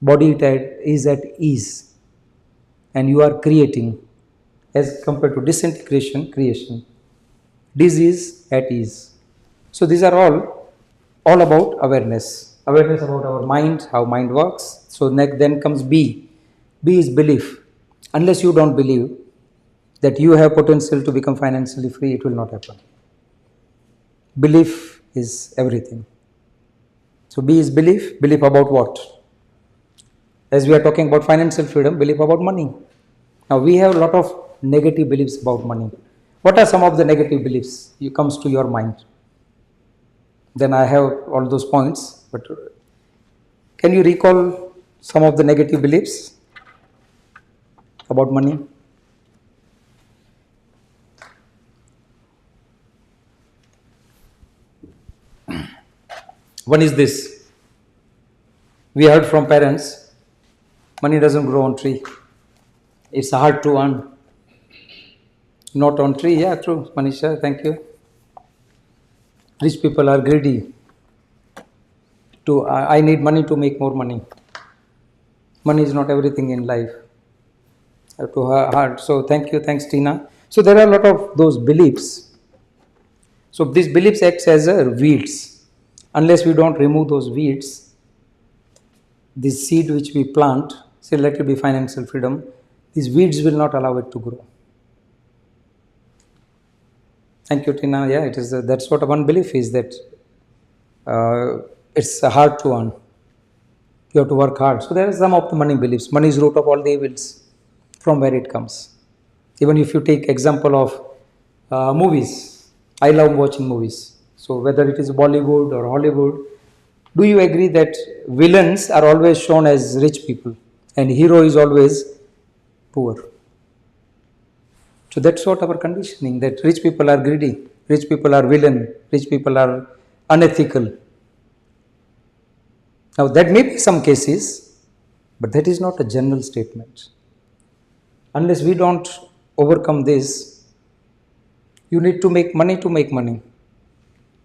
Body is at ease, and you are creating as compared to disintegration, creation. Disease at ease. So these are all about awareness. Awareness about our mind, how mind works. So next then comes B. B is belief. Unless you don't believe that you have potential to become financially free, it will not happen. Belief is everything. So B is belief. Belief about what? As we are talking about financial freedom, belief about money. Now we have a lot of negative beliefs about money. What are some of the negative beliefs that comes to your mind? Then I have all those points, but can you recall some of the negative beliefs about money? One is this. We heard from parents, money doesn't grow on tree. It's hard to earn. Not on tree, yeah, true, Manisha, thank you. Rich people are greedy. I need money to make more money. Money is not everything in life. To her heart. So thank you, thanks Tina. So there are a lot of those beliefs. So these beliefs acts as a weeds. Unless we don't remove those weeds, this seed which we plant, say let it be financial freedom, these weeds will not allow it to grow. Thank you, Tina. Yeah, it is. That's what one belief is, that it's hard to earn. You have to work hard. So there are some of the money beliefs. Money is root of all the evils. From where it comes. Even if you take example of movies, I love watching movies. So whether it is Bollywood or Hollywood, do you agree that villains are always shown as rich people and hero is always poor? So that's what our conditioning, that rich people are greedy, rich people are villain, rich people are unethical. Now that may be some cases, but that is not a general statement. Unless we don't overcome this, you need to make money to make money.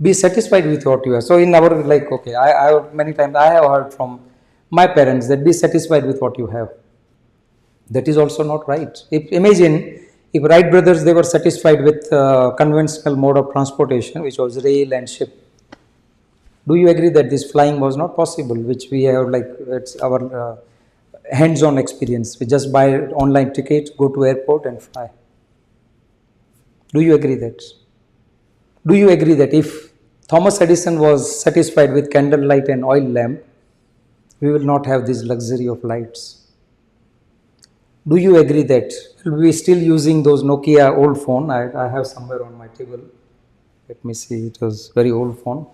Be satisfied with what you have. So in our, like, okay, I many times I have heard from my parents that be satisfied with what you have. That is also not right. Imagine if Wright brothers, they were satisfied with conventional mode of transportation, which was rail and ship. Do you agree that this flying was not possible, which we have, like, it's our hands-on experience. We just buy online ticket, go to airport and fly. Do you agree that? Do you agree that if Thomas Edison was satisfied with candlelight and oil lamp, we will not have this luxury of lights? Do you agree that we still using those Nokia old phone? I have somewhere on my table. Let me see, it was very old phone.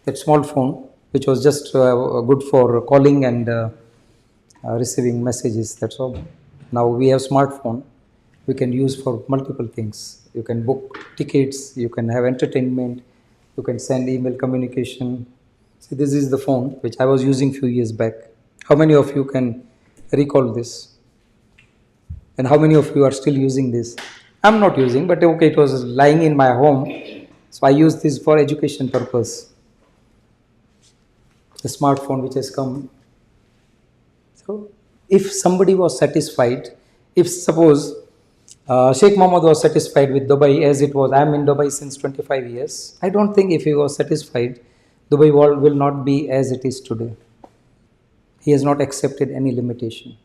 That small phone, which was just good for calling and receiving messages, that's all. Now we have smartphone, we can use for multiple things. You can book tickets, you can have entertainment, you can send email communication. See, this is the phone which I was using few years back. How many of you can recall this? And how many of you are still using this? I'm not using, but okay, it was lying in my home, so I use this for education purpose. The smartphone which has come. So if somebody was satisfied, if suppose Sheikh Mohammed was satisfied with Dubai as it was, I am in Dubai since 25 years, I don't think if he was satisfied, Dubai world will not be as it is today. He has not accepted any limitation.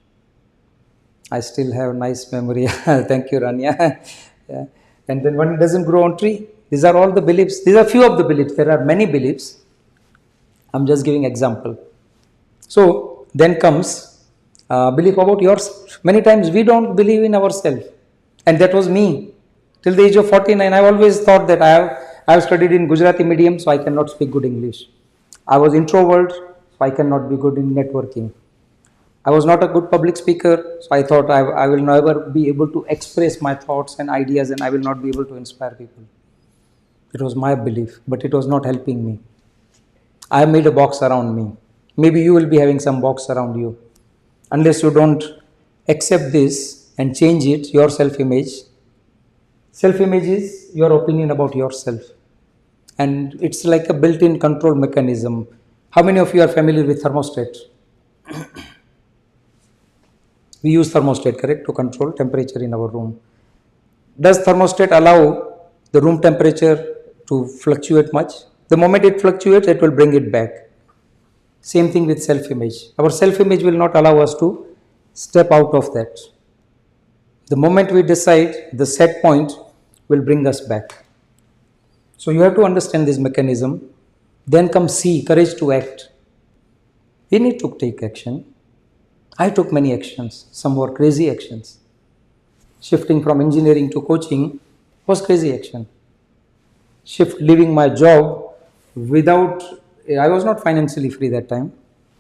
I still have nice memory. Thank you, Rania. Yeah. And then one doesn't grow on tree. These are all the beliefs. These are few of the beliefs. There are many beliefs. I'm just giving example. So then comes belief about yourself. Many times we don't believe in ourselves. And that was me. Till the age of 49, I always thought that I have studied in Gujarati medium, so I cannot speak good English. I was introvert, so I cannot be good in networking. I was not a good public speaker, so I thought I will never be able to express my thoughts and ideas and I will not be able to inspire people. It was my belief, but it was not helping me. I made a box around me. Maybe you will be having some box around you. Unless you don't accept this and change it, your self-image. Self-image is your opinion about yourself. And it's like a built-in control mechanism. How many of you are familiar with thermostat? We use thermostat, correct, to control temperature in our room. Does thermostat allow the room temperature to fluctuate much? The moment it fluctuates, it will bring it back. Same thing with self-image. Our self-image will not allow us to step out of that. The moment we decide, the set point will bring us back. So you have to understand this mechanism. Then comes C, courage to act. We need to take action. I took many actions. Some were crazy actions. Shifting from engineering to coaching was crazy action. Leaving my job without, I was not financially free that time.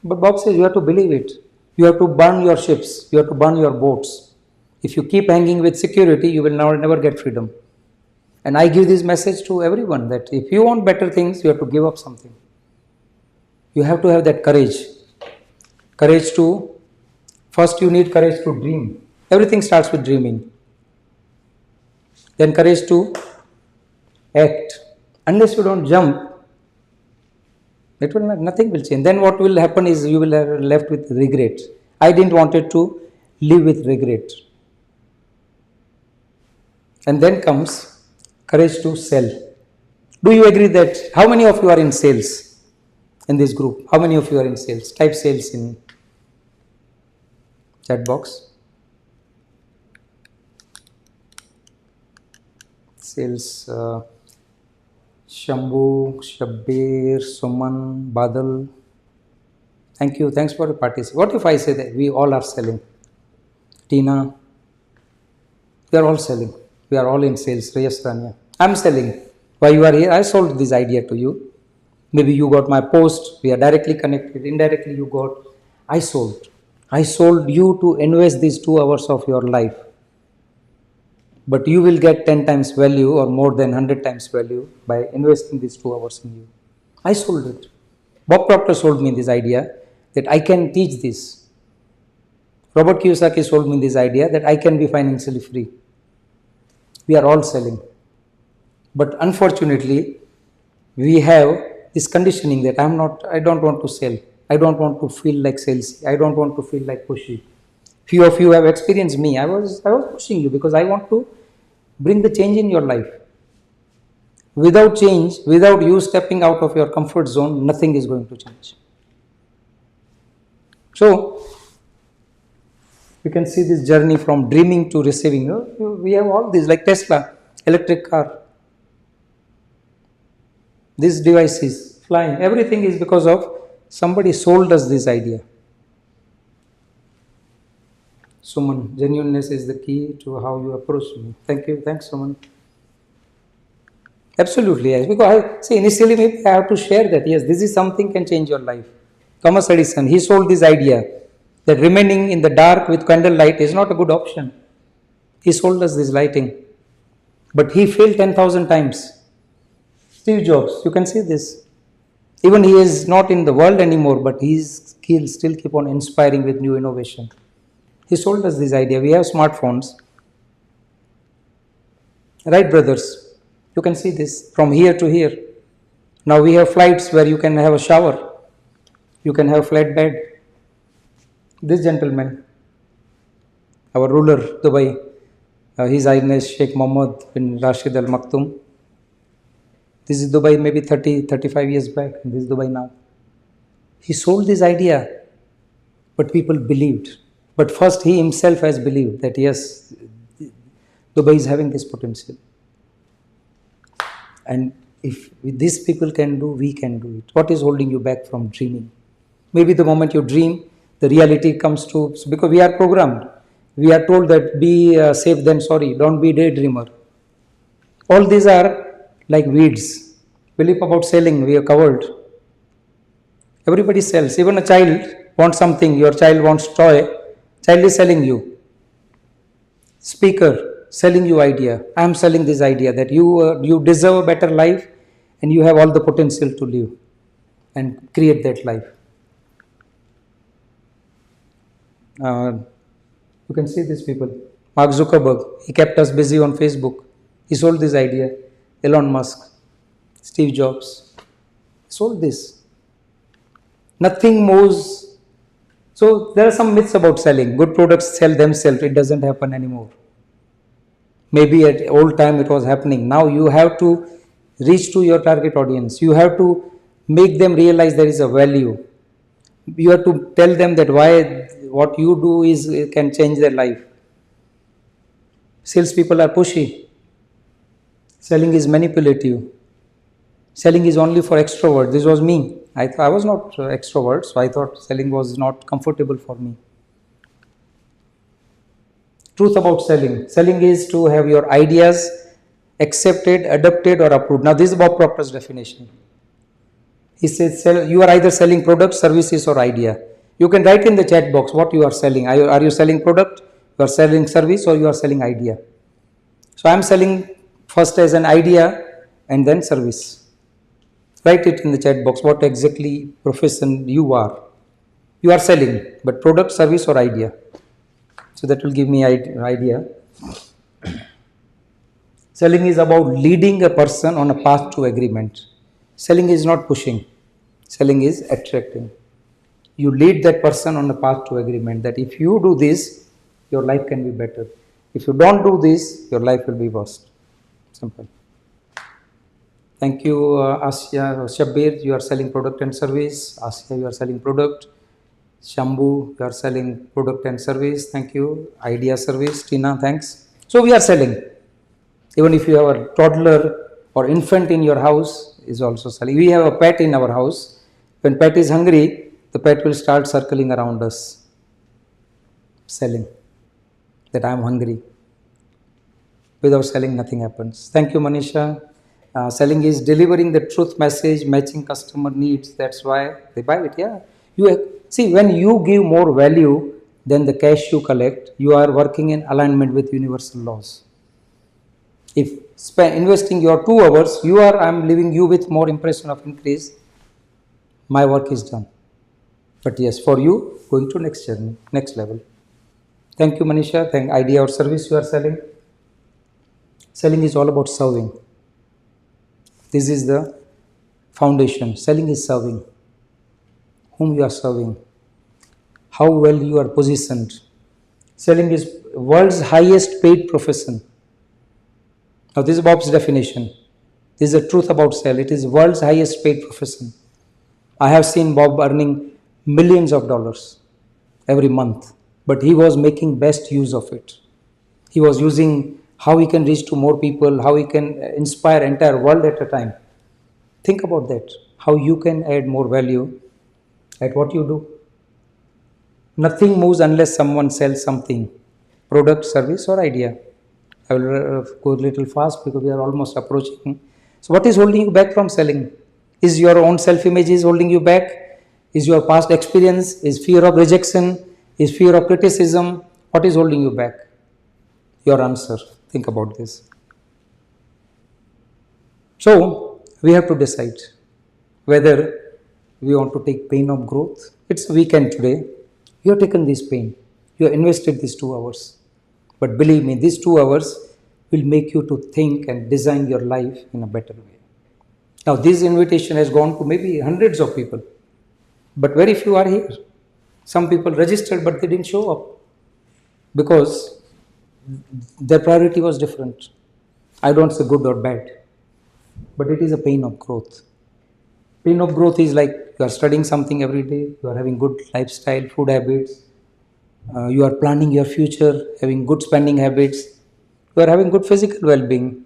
But Bob says you have to believe it. You have to burn your ships. You have to burn your boats. If you keep hanging with security, you will never get freedom. And I give this message to everyone that if you want better things, you have to give up something. You have to have that courage. Courage to, first you need courage to dream. Everything starts with dreaming. Then courage to act. Unless you don't jump, it will not, nothing will change. Then what will happen is you will have left with regret. I didn't want it to live with regret. And then comes courage to sell. Do you agree that, how many of you are in sales in this group? How many of you are in sales? Type sales in chat box. Sales, Shambhu, Shabbir, Suman, Badal. Thank you. Thanks for participating. What if I say that we all are selling? Tina, we are all selling. We are all in sales. Yes, Rania. I'm selling. Why you are here? I sold this idea to you. Maybe you got my post. We are directly connected. Indirectly you got. I sold. I sold you to invest these 2 hours of your life. But you will get 10 times value or more than 100 times value by investing these 2 hours in you. I sold it. Bob Proctor sold me this idea that I can teach this. Robert Kiyosaki sold me this idea that I can be financially free. We are all selling. But unfortunately, we have this conditioning that I don't want to sell. I don't want to feel like salesy. I don't want to feel like pushy. Few of you have experienced me. I was pushing you because I want to bring the change in your life. Without change, without you stepping out of your comfort zone, nothing is going to change. So, you can see this journey from dreaming to receiving. We have all these, like Tesla, electric car. These devices, flying, everything is because of somebody sold us this idea. Suman, genuineness is the key to how you approach me. Thank you. Thanks, Suman. Absolutely, yes. Because initially maybe I have to share that, yes, this is something can change your life. Thomas Edison, he sold this idea that remaining in the dark with candlelight is not a good option. He sold us this lighting. But he failed 10,000 times. Steve Jobs, you can see this. Even he is not in the world anymore, but he'll still keep on inspiring with new innovation. He sold us this idea. We have smartphones. Right, brothers? You can see this from here to here. Now we have flights where you can have a shower. You can have a flat bed. This gentleman, our ruler, Dubai, His Highness Sheikh Mohammed bin Rashid Al Maktoum. This is Dubai maybe 35 years back. This is Dubai now. He sold this idea, but people believed. But first he himself has believed that yes, Dubai is having this potential. And if these people can do, we can do it. What is holding you back from dreaming? Maybe the moment you dream, the reality comes true. So because we are programmed. We are told that be safe than sorry. Don't be daydreamer. All these are like weeds. Believe about selling, we are covered. Everybody sells. Even a child wants something. Your child wants toy. Child is selling you. Speaker, selling you idea. I am selling this idea that you deserve a better life and you have all the potential to live and create that life. You can see these people. Mark Zuckerberg, he kept us busy on Facebook. He sold this idea. Elon Musk, Steve Jobs, sold this. Nothing moves. So there are some myths about selling. Good products sell themselves. It doesn't happen anymore. Maybe at old time it was happening. Now you have to reach to your target audience. You have to make them realize there is a value. You have to tell them that why what you do can change their life. Salespeople are pushy. Selling is manipulative. Selling is only for extrovert. This was me. I was not extrovert, so I thought selling was not comfortable for me. Truth about selling. Selling is to have your ideas accepted, adopted or approved. Now this is Bob Proctor's definition. He says you are either selling products, services or idea. You can write in the chat box what you are selling. Are you selling product, you are selling service or you are selling idea. So I am selling first as an idea and then service. Write it in the chat box what exactly profession you are. You are selling, but product, service or idea. So that will give me an idea. Selling is about leading a person on a path to agreement. Selling is not pushing. Selling is attracting. You lead that person on a path to agreement that if you do this, your life can be better. If you don't do this, your life will be worse. Simple. Thank you, Asya. Shabir, you are selling product and service. Asya, you are selling product. Shambhu, you are selling product and service. Thank you. Idea service. Tina, thanks. So we are selling. Even if you have a toddler or infant in your house, is also selling. We have a pet in our house. When pet is hungry, the pet will start circling around us. Selling. That I am hungry. Without selling, nothing happens. Thank you, Manisha. Selling is delivering the truth message, matching customer needs. That's why they buy it. Yeah. See, when you give more value than the cash you collect, you are working in alignment with universal laws. If investing your 2 hours, I'm leaving you with more impression of increase. My work is done. But yes, for you, going to next journey, next level. Thank you, Manisha. Thank idea or service you are selling. Selling is all about serving. This is the foundation. Selling is serving. Whom you are serving. How well you are positioned. Selling is world's highest paid profession. Now this is Bob's definition. This is the truth about sell. It is world's highest paid profession. I have seen Bob earning millions of dollars every month, but he was making best use of it. He was using how he can reach to more people, how he can inspire entire world at a time. Think about that, how you can add more value at what you do. Nothing moves unless someone sells something, product, service or idea. I will go a little fast because we are almost approaching. So what is holding you back from selling? Is your own self-image is holding you back? Is your past experience? Is fear of rejection? Is fear of criticism? What is holding you back? Your answer. Think about this. So we have to decide whether we want to take pain of growth. It's weekend today. You have taken this pain. You have invested these 2 hours. But believe me, these 2 hours will make you to think and design your life in a better way. Now, this invitation has gone to maybe hundreds of people, but very few are here. Some people registered, but they didn't show up because their priority was different. I don't say good or bad, but it is a pain of growth. Pain of growth is like you are studying something every day, you are having good lifestyle, food habits, you are planning your future, having good spending habits, you are having good physical well-being.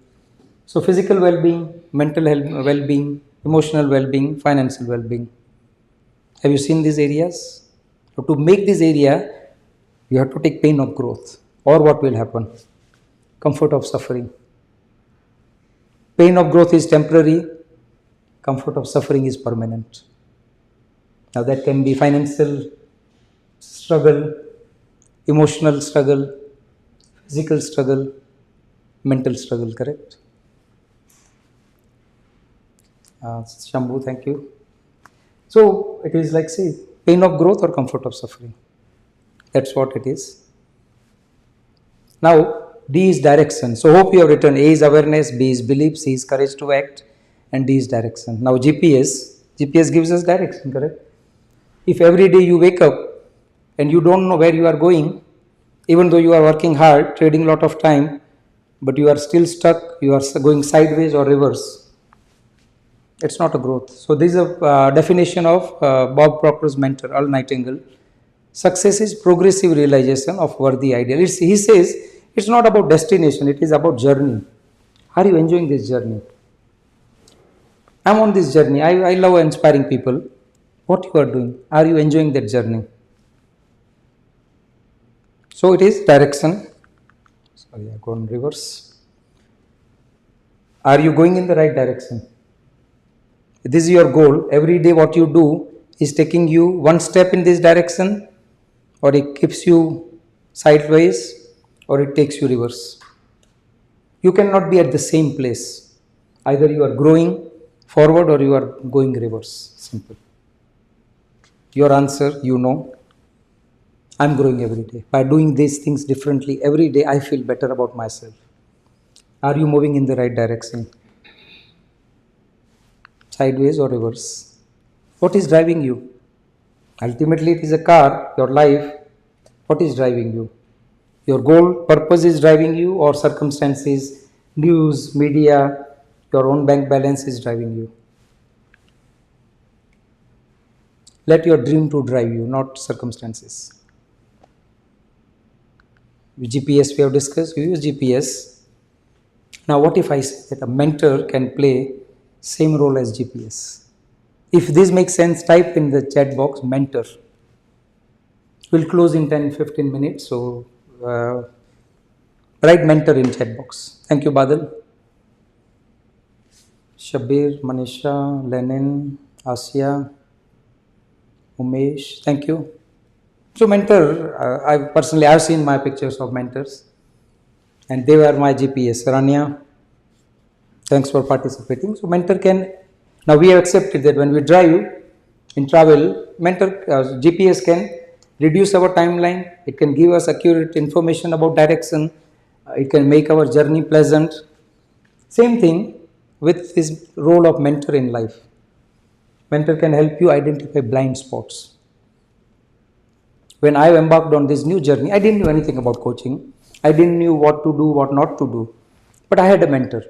So physical well-being, mental health well-being, emotional well-being, financial well-being. Have you seen these areas? So to make this area, you have to take pain of growth. Or what will happen? Comfort of suffering. Pain of growth is temporary. Comfort of suffering is permanent. Now that can be financial struggle, emotional struggle, physical struggle, mental struggle, correct? Shambhu, thank you. So it is like, say, pain of growth or comfort of suffering. That's what it is. Now, D is direction. So hope you have written A is awareness, B is belief, C is courage to act, and D is direction. Now GPS gives us direction, correct? If every day you wake up and you don't know where you are going, even though you are working hard, trading a lot of time, but you are still stuck, you are going sideways or reverse, it's not a growth. So this is a definition of Bob Proctor's mentor, Earl Nightingale. Success is progressive realization of worthy ideal. He says it's not about destination, it is about journey. Are you enjoying this journey? I'm on this journey. I love inspiring people. What you are doing? Are you enjoying that journey? So it is direction. Sorry, I go in reverse. Are you going in the right direction? This is your goal. Every day what you do is taking you one step in this direction, or it keeps you sideways, or it takes you reverse. You cannot be at the same place. Either you are growing forward or you are going reverse. Simple. Your answer, you know. I'm growing every day. By doing these things differently every day, I feel better about myself. Are you moving in the right direction? Sideways or reverse? What is driving you? Ultimately, it is a car, your life. What is driving you? Your goal, purpose is driving you, or circumstances, news, media, your own bank balance is driving you? Let your dream to drive you, not circumstances. GPS we have discussed, you use GPS. Now what if I say that a mentor can play same role as GPS? If this makes sense, type in the chat box mentor. We'll close in 10-15 minutes, so Write mentor in chat box. Thank you, Badal. Shabir, Manisha, Lenin, Asya, Umesh, thank you. So mentor, I've seen my pictures of mentors, and they were my GPS. Rania, thanks for participating. So mentor can, now we have accepted that when we drive in travel, mentor GPS can reduce our timeline. It can give us accurate information about direction. It can make our journey pleasant. Same thing with this role of mentor in life. Mentor can help you identify blind spots. When I embarked on this new journey, I didn't know anything about coaching. I didn't know what to do, what not to do. But I had a mentor.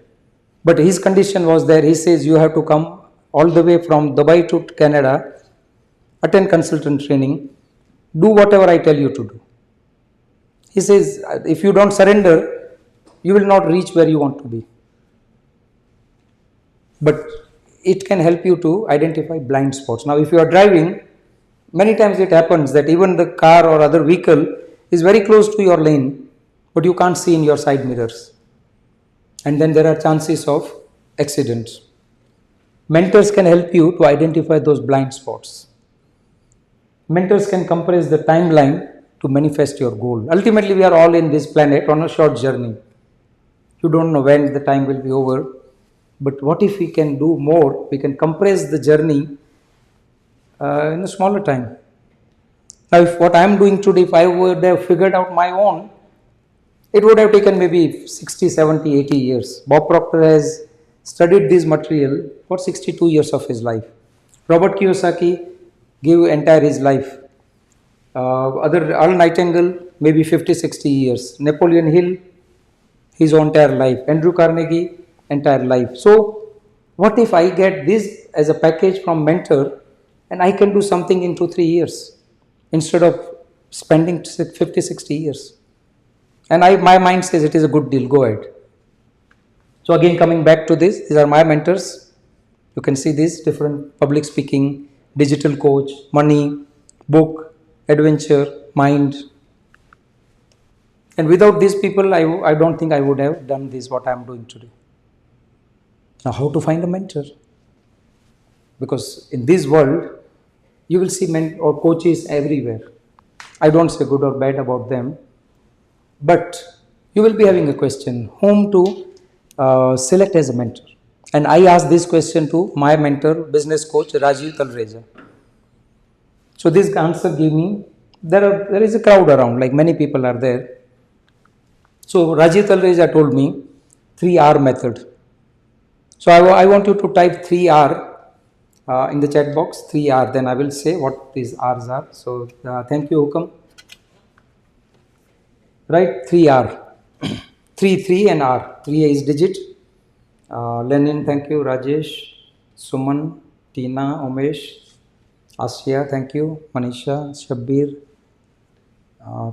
But his condition was there. He says, you have to come all the way from Dubai to Canada, attend consultant training, do whatever I tell you to do. He says, if you don't surrender, you will not reach where you want to be. But it can help you to identify blind spots. Now, if you are driving, many times it happens that even the car or other vehicle is very close to your lane, but you can't see in your side mirrors. And then there are chances of accidents. Mentors can help you to identify those blind spots. Mentors can compress the timeline to manifest your goal. Ultimately, we are all in this planet on a short journey. You don't know when the time will be over. But what if we can do more? We can compress the journey in a smaller time. Now, if what I am doing today, if I would have figured out my own, it would have taken maybe 60, 70, 80 years. Bob Proctor has studied this material for 62 years of his life. Robert Kiyosaki gave entire his life. Earl Nightingale, maybe 50, 60 years. Napoleon Hill, his entire life. Andrew Carnegie, entire life. So, what if I get this as a package from mentor and I can do something in 2-3 years instead of spending 50, 60 years? And my mind says it is a good deal, go ahead. So again, coming back to this, these are my mentors. You can see these different: public speaking, digital coach, money, book, adventure, mind. And without these people, I don't think I would have done this, what I am doing today. Now, how to find a mentor? Because in this world, you will see men or coaches everywhere. I don't say good or bad about them, but you will be having a question, whom to select as a mentor. And I asked this question to my mentor, business coach, Rajiv Talreja. So this answer gave me, there is a crowd around, like many people are there. So Rajiv Talreja told me 3R method. So I want you to type 3R in the chat box, 3R, then I will say what these R's are. So thank you, Hukam. Right, 3R, 3 and R. 3 is digit. Lenin, thank you. Rajesh, Suman, Tina, Umesh, Asya, thank you. Manisha, Shabir,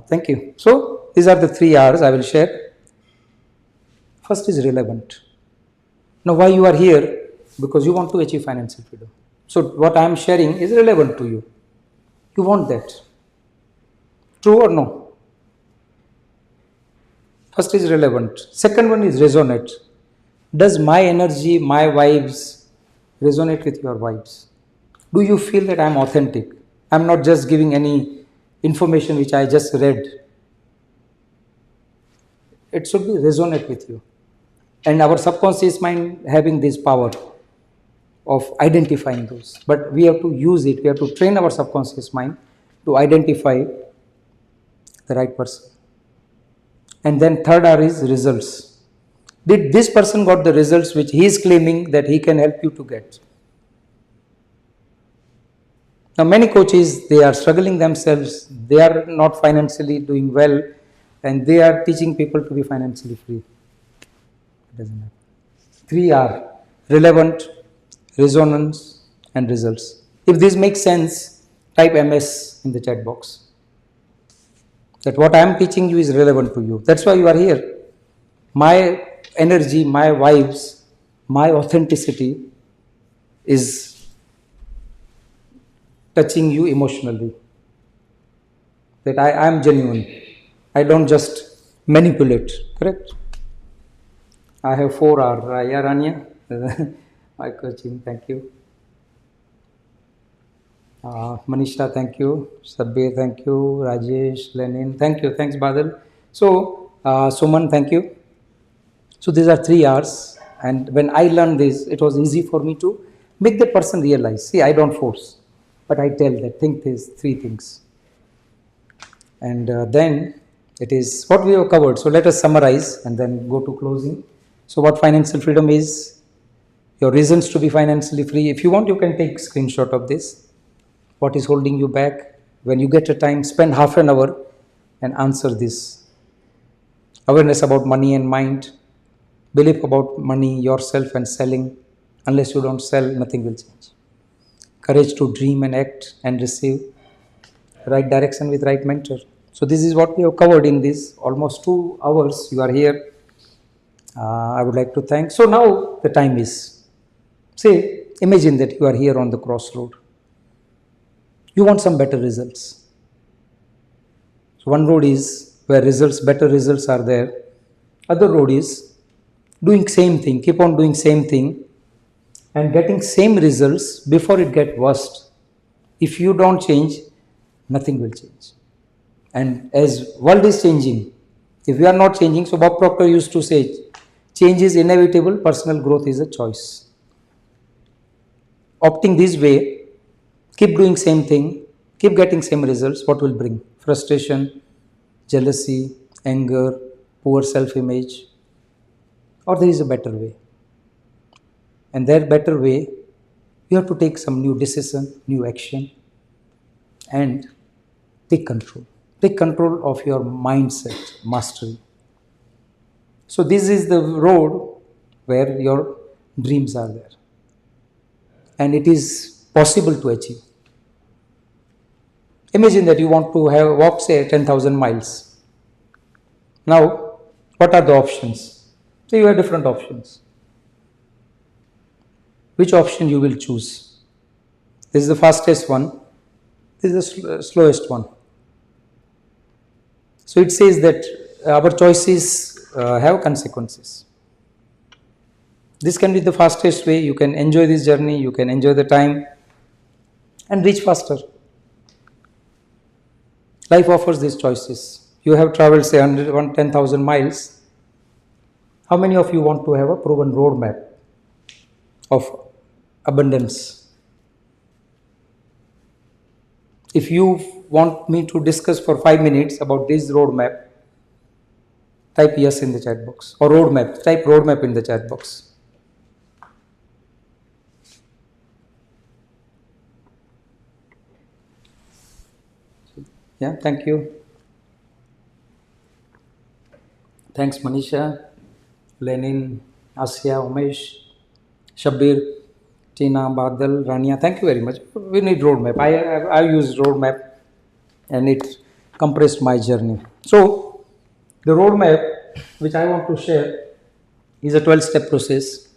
thank you. So these are the 3 R's I will share. First is relevant. Now, why you are here? Because you want to achieve financial freedom. So what I am sharing is relevant to you. You want that. True or no? First is relevant. Second one is resonate. Does my energy, my vibes resonate with your vibes? Do you feel that I am authentic? I am not just giving any information which I just read. It should be resonate with you. And our subconscious mind having this power of identifying those. But we have to use it. We have to train our subconscious mind to identify the right person. And then third R is results. Did this person got the results which he is claiming that he can help you to get? Now many coaches, they are struggling themselves. They are not financially doing well and they are teaching people to be financially free. It doesn't happen. 3R, relevant, resonance and results. If this makes sense, type MS in the chat box. That what I am teaching you is relevant to you. That's why you are here. My energy, my vibes, my authenticity is touching you emotionally. That I am genuine. I don't just manipulate, correct? I have 4R. Yeah, Rania? My coaching, thank you. Manisha, thank you. Sabir, thank you. Rajesh, Lenin, thank you. Thanks, Badal. So, Suman, thank you. So, these are 3Rs. And when I learned this, it was easy for me to make the person realize. See, I don't force, but I tell that think these 3 things. And then it is what we have covered. So, let us summarize and then go to closing. So, what financial freedom is? Your reasons to be financially free. If you want, you can take screenshot of this. What is holding you back? When you get a time, spend half an hour and answer this. Awareness about money and mind. Belief about money, yourself and selling. Unless you don't sell, nothing will change. Courage to dream and act and receive. Right direction with right mentor. So this is what we have covered in this almost 2 hours. You are here. I would like to thank. So now the time is. Say, imagine that you are here on the crossroad. You want some better results. So one road is where better results are there. Other road is doing same thing, keep on doing same thing and getting same results before it get worst. If you don't change, nothing will change. And as world is changing, if we are not changing, so Bob Proctor used to say, change is inevitable, personal growth is a choice. Opting this way, keep doing same thing, keep getting same results, what will bring? Frustration, jealousy, anger, poor self-image, or there is a better way. And that better way, you have to take some new decision, new action, and take control. Take control of your mindset, mastery. So this is the road where your dreams are there. And it is possible to achieve. Imagine that you want to walk, say, 10,000 miles. Now, what are the options? So you have different options. Which option you will choose? This is the fastest one. This is the slowest one. So it says that our choices have consequences. This can be the fastest way. You can enjoy this journey. You can enjoy the time and reach faster. Life offers these choices. You have traveled, say, 10,000 miles. How many of you want to have a proven roadmap of abundance? If you want me to discuss for 5 minutes about this roadmap, type yes in the chat box. Or roadmap, type roadmap in the chat box. Yeah, thank you. Thanks, Manisha, Lenin, Asya, Umesh, Shabir, Tina, Badal, Rania. Thank you very much. We need roadmap. I used roadmap and it compressed my journey. So the roadmap which I want to share is a 12-step process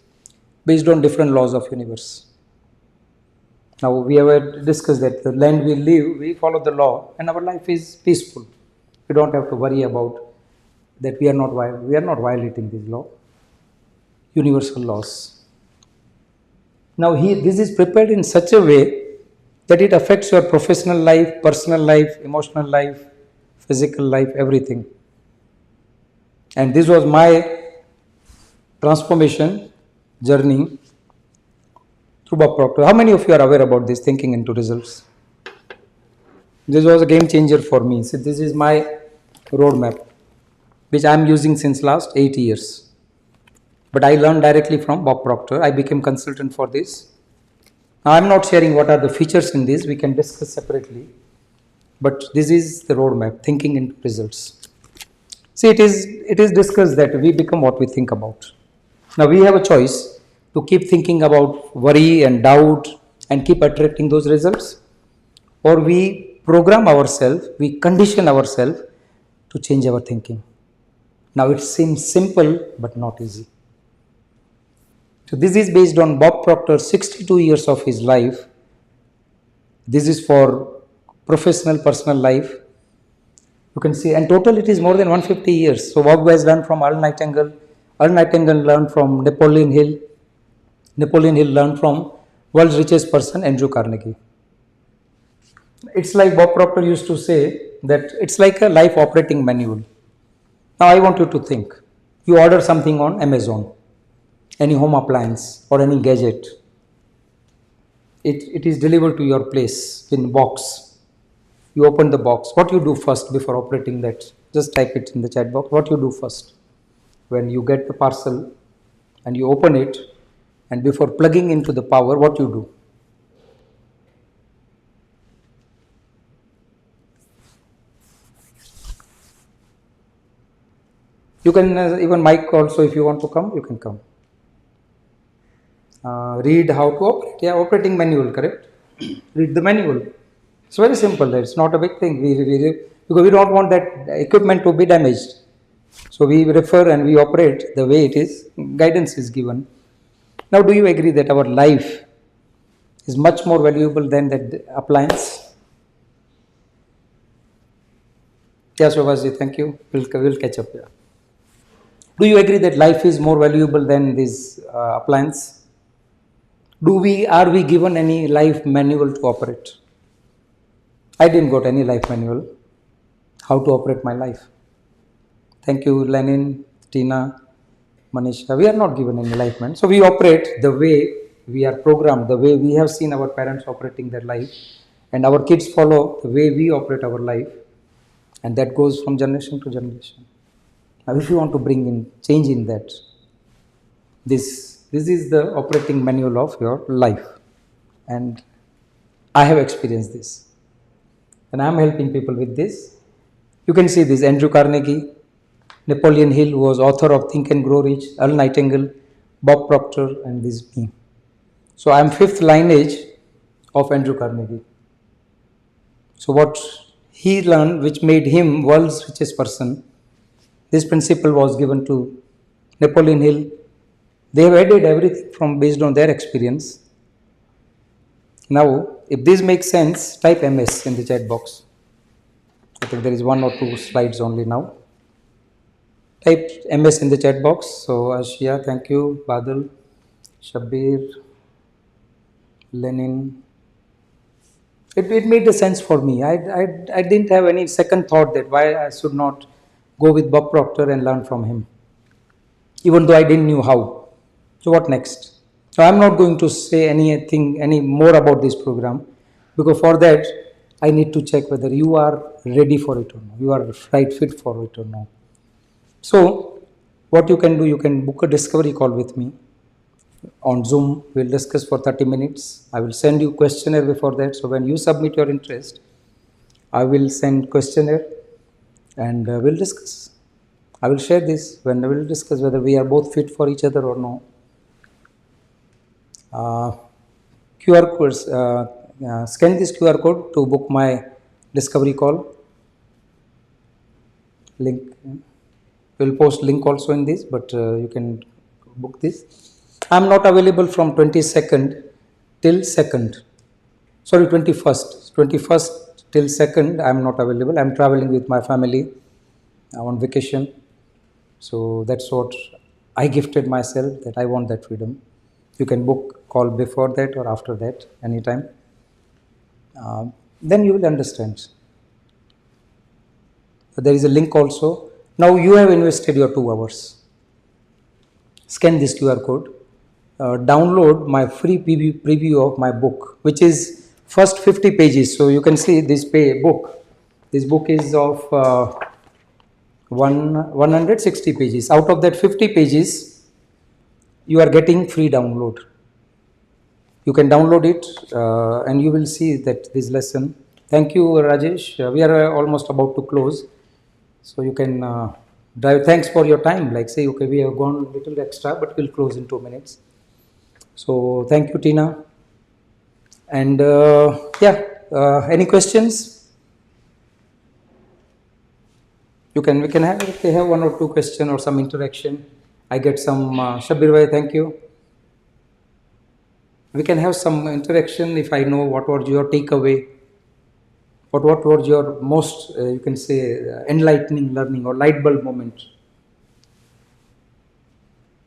based on different laws of universe. Now we have discussed that the land we live, we follow the law and our life is peaceful. We don't have to worry about that we are not violating this law, universal laws. Now this is prepared in such a way that it affects your professional life, personal life, emotional life, physical life, everything. And this was my transformation journey through Bob Proctor. How many of you are aware about this thinking into results? This was a game changer for me. So this is my roadmap, which I am using since last 8 years. But I learned directly from Bob Proctor. I became consultant for this. Now I am not sharing what are the features in this. We can discuss separately. But this is the roadmap, thinking into results. See, it is discussed that we become what we think about. Now we have a choice to keep thinking about worry and doubt and keep attracting those results, or we program ourselves, we condition ourselves to change our thinking. Now it seems simple but not easy. So this is based on Bob Proctor's 62 years of his life. This is for professional, personal life. You can see, and total it is more than 150 years. So Bob has learned from Earl Nightingale. Earl Nightingale learned from Napoleon Hill. Napoleon Hill learned from world's richest person, Andrew Carnegie. It's like Bob Proctor used to say that it's like a life operating manual. Now I want you to think. You order something on Amazon, any home appliance or any gadget. It is delivered to your place in box. You open the box. What you do first before operating that? Just type it in the chat box. What you do first when you get the parcel and you open it, and before plugging into the power, what you do? You can even Mike also, if you want to come, you can come. Read how to operate. Yeah, operating manual, correct? Read the manual. It's very simple. It's not a big thing. Because we don't want that equipment to be damaged. So we refer and we operate the way it is. Guidance is given. Now, do you agree that our life is much more valuable than that appliance? Yeah, Shobhaji, thank you. We'll catch up here. Do you agree that life is more valuable than this appliance? Are we given any life manual to operate? I didn't got any life manual how to operate my life. Thank you, Lenin, Tina, Manisha. We are not given any life manual. So we operate the way we are programmed, the way we have seen our parents operating their life, and our kids follow the way we operate our life, and that goes from generation to generation. Now, if you want to bring in change in that, this is the operating manual of your life, and I have experienced this, and I am helping people with this. You can see this: Andrew Carnegie, Napoleon Hill, who was author of Think and Grow Rich, Earl Nightingale, Bob Proctor, and this me. So I am fifth lineage of Andrew Carnegie. So what he learned, which made him world's richest person, this principle was given to Napoleon Hill. They have added everything from based on their experience. Now, if this makes sense, type MS in the chat box. I think there is 1 or 2 slides only now. Type MS in the chat box. So, Ashia, thank you. Badal, Shabir, Lenin. It made a sense for me. I didn't have any second thought that why I should not go with Bob Proctor and learn from him, even though I didn't know how. So what next? So I'm not going to say anything any more about this program, because for that I need to check whether you are ready for it or not, you are right fit for it or not. So what you can do, you can book a discovery call with me on Zoom. We'll discuss for 30 minutes. I will send you questionnaire before that. So when you submit your interest, I will send questionnaire and we'll discuss. I will share this when we will discuss whether we are both fit for each other or no. QR codes, scan this QR code to book my discovery call. Link. We'll post link also in this, but you can book this. I'm not available from 22nd till 2nd. Sorry, 21st. 21st till 2nd, I'm not available. I'm traveling with my family on vacation. So that's what I gifted myself, that I want that freedom. You can book call before that or after that, anytime. Then you will understand. There is a link also. Now you have invested your 2 hours. Scan this QR code. Download my free preview of my book, which is first 50 pages. So you can see this book. This book is of 160 pages. Out of that 50 pages, you are getting free download. You can download it and you will see that this lesson. Thank you, Rajesh. We are almost about to close. So you can drive. Thanks for your time. Like say, okay, we have gone a little extra, but we'll close in 2 minutes. So thank you, Tina. And any questions? We can have, if they have 1 or 2 questions or some interaction. I get some, Shabir bhai, thank you. We can have some interaction if I know what was your takeaway. But what was your most, you can say, enlightening learning or light bulb moment?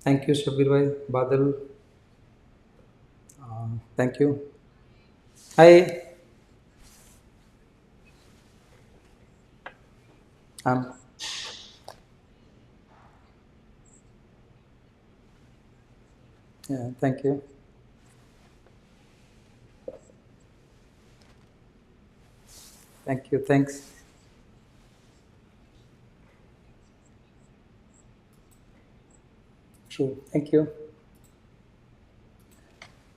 Thank you, Shabir bhai, Badal. Thank you. Hi. Um, yeah, thank you. Thank you. Thanks. True. Thank you.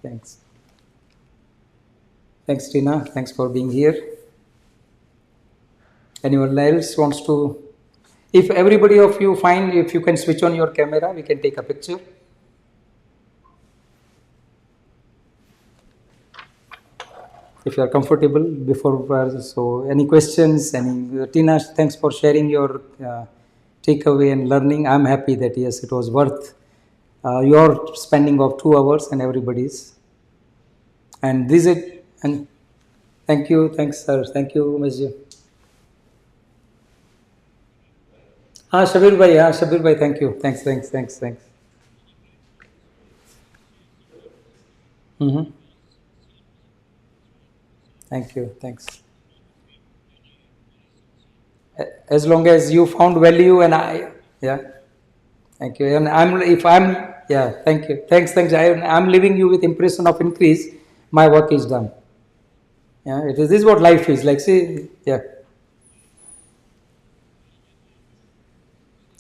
Thanks. Thanks, Tina. Thanks for being here. Anyone else wants to? If everybody of you find, if you can switch on your camera, we can take a picture. If you are comfortable before, so any questions? Any Tina? Thanks for sharing your takeaway and learning. I'm happy that yes, it was worth your spending of 2 hours and everybody's. And this is it. And thank you, thanks, sir. Thank you, Majid. Shabir bhai, thank you. Thanks. Mm-hmm. Thank you, thanks. As long as you found value and I, yeah, thank you. And if I'm, yeah, thank you. Thanks. I'm leaving you with impression of increase. My work is done. Yeah, this is what life is like. See, yeah,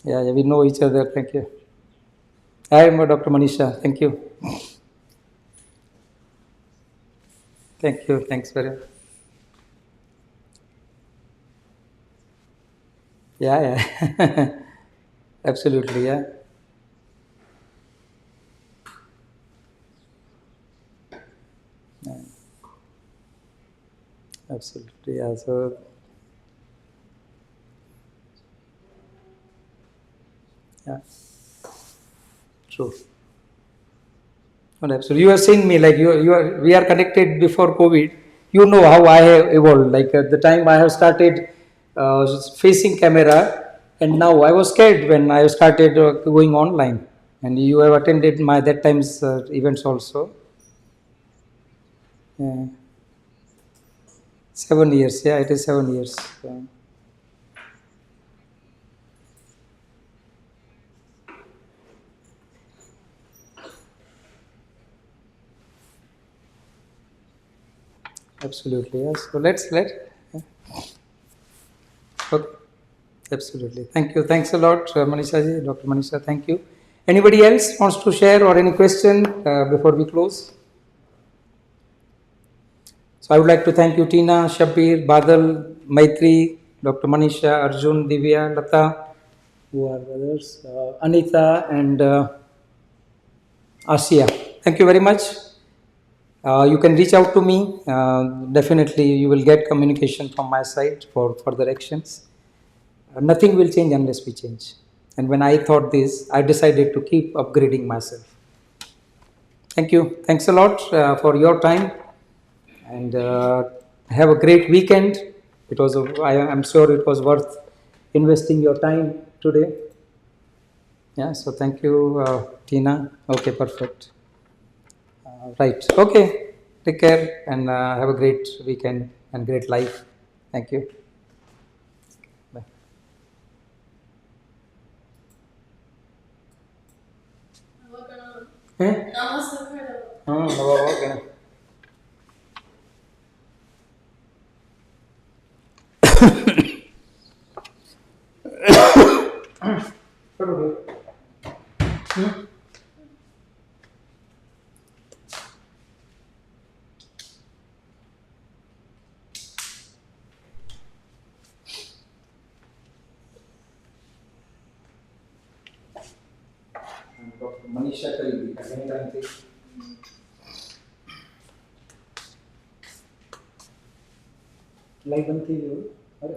we know each other. Thank you. I am Dr. Manisha. Thank you. Thank you. Thanks very much. Yeah. Absolutely, yeah. Absolutely, yeah. So, yeah, true. Well, absolutely. You have seen me like we are connected before COVID. You know how I have evolved. Like at the time I have started facing camera, and now I was scared when I started going online. And you have attended my that time's events also. Yeah. 7 years. Yeah, it is 7 years. Yeah. Absolutely. Yes. So let. Yeah. Okay. Absolutely. Thank you. Thanks a lot, Manisha ji, Dr. Manisha. Thank you. Anybody else wants to share or any question before we close? So I would like to thank you, Tina, Shabir, Badal, Maitri, Dr. Manisha, Arjun, Divya, Lata, who are others, Anita, and Asia. Thank you very much. You can reach out to me. Definitely, you will get communication from my side for further actions. Nothing will change unless we change. And when I thought this, I decided to keep upgrading myself. Thank you. Thanks a lot for your time, and have a great weekend. It was, I'm sure it was worth investing your time today. Yeah. So thank you, Tina. Okay, perfect. Right. Okay. Take care and have a great weekend and great life. Thank you. Bye. Okay. Dr. Manisha Kalbi. Live बनती है वो अरे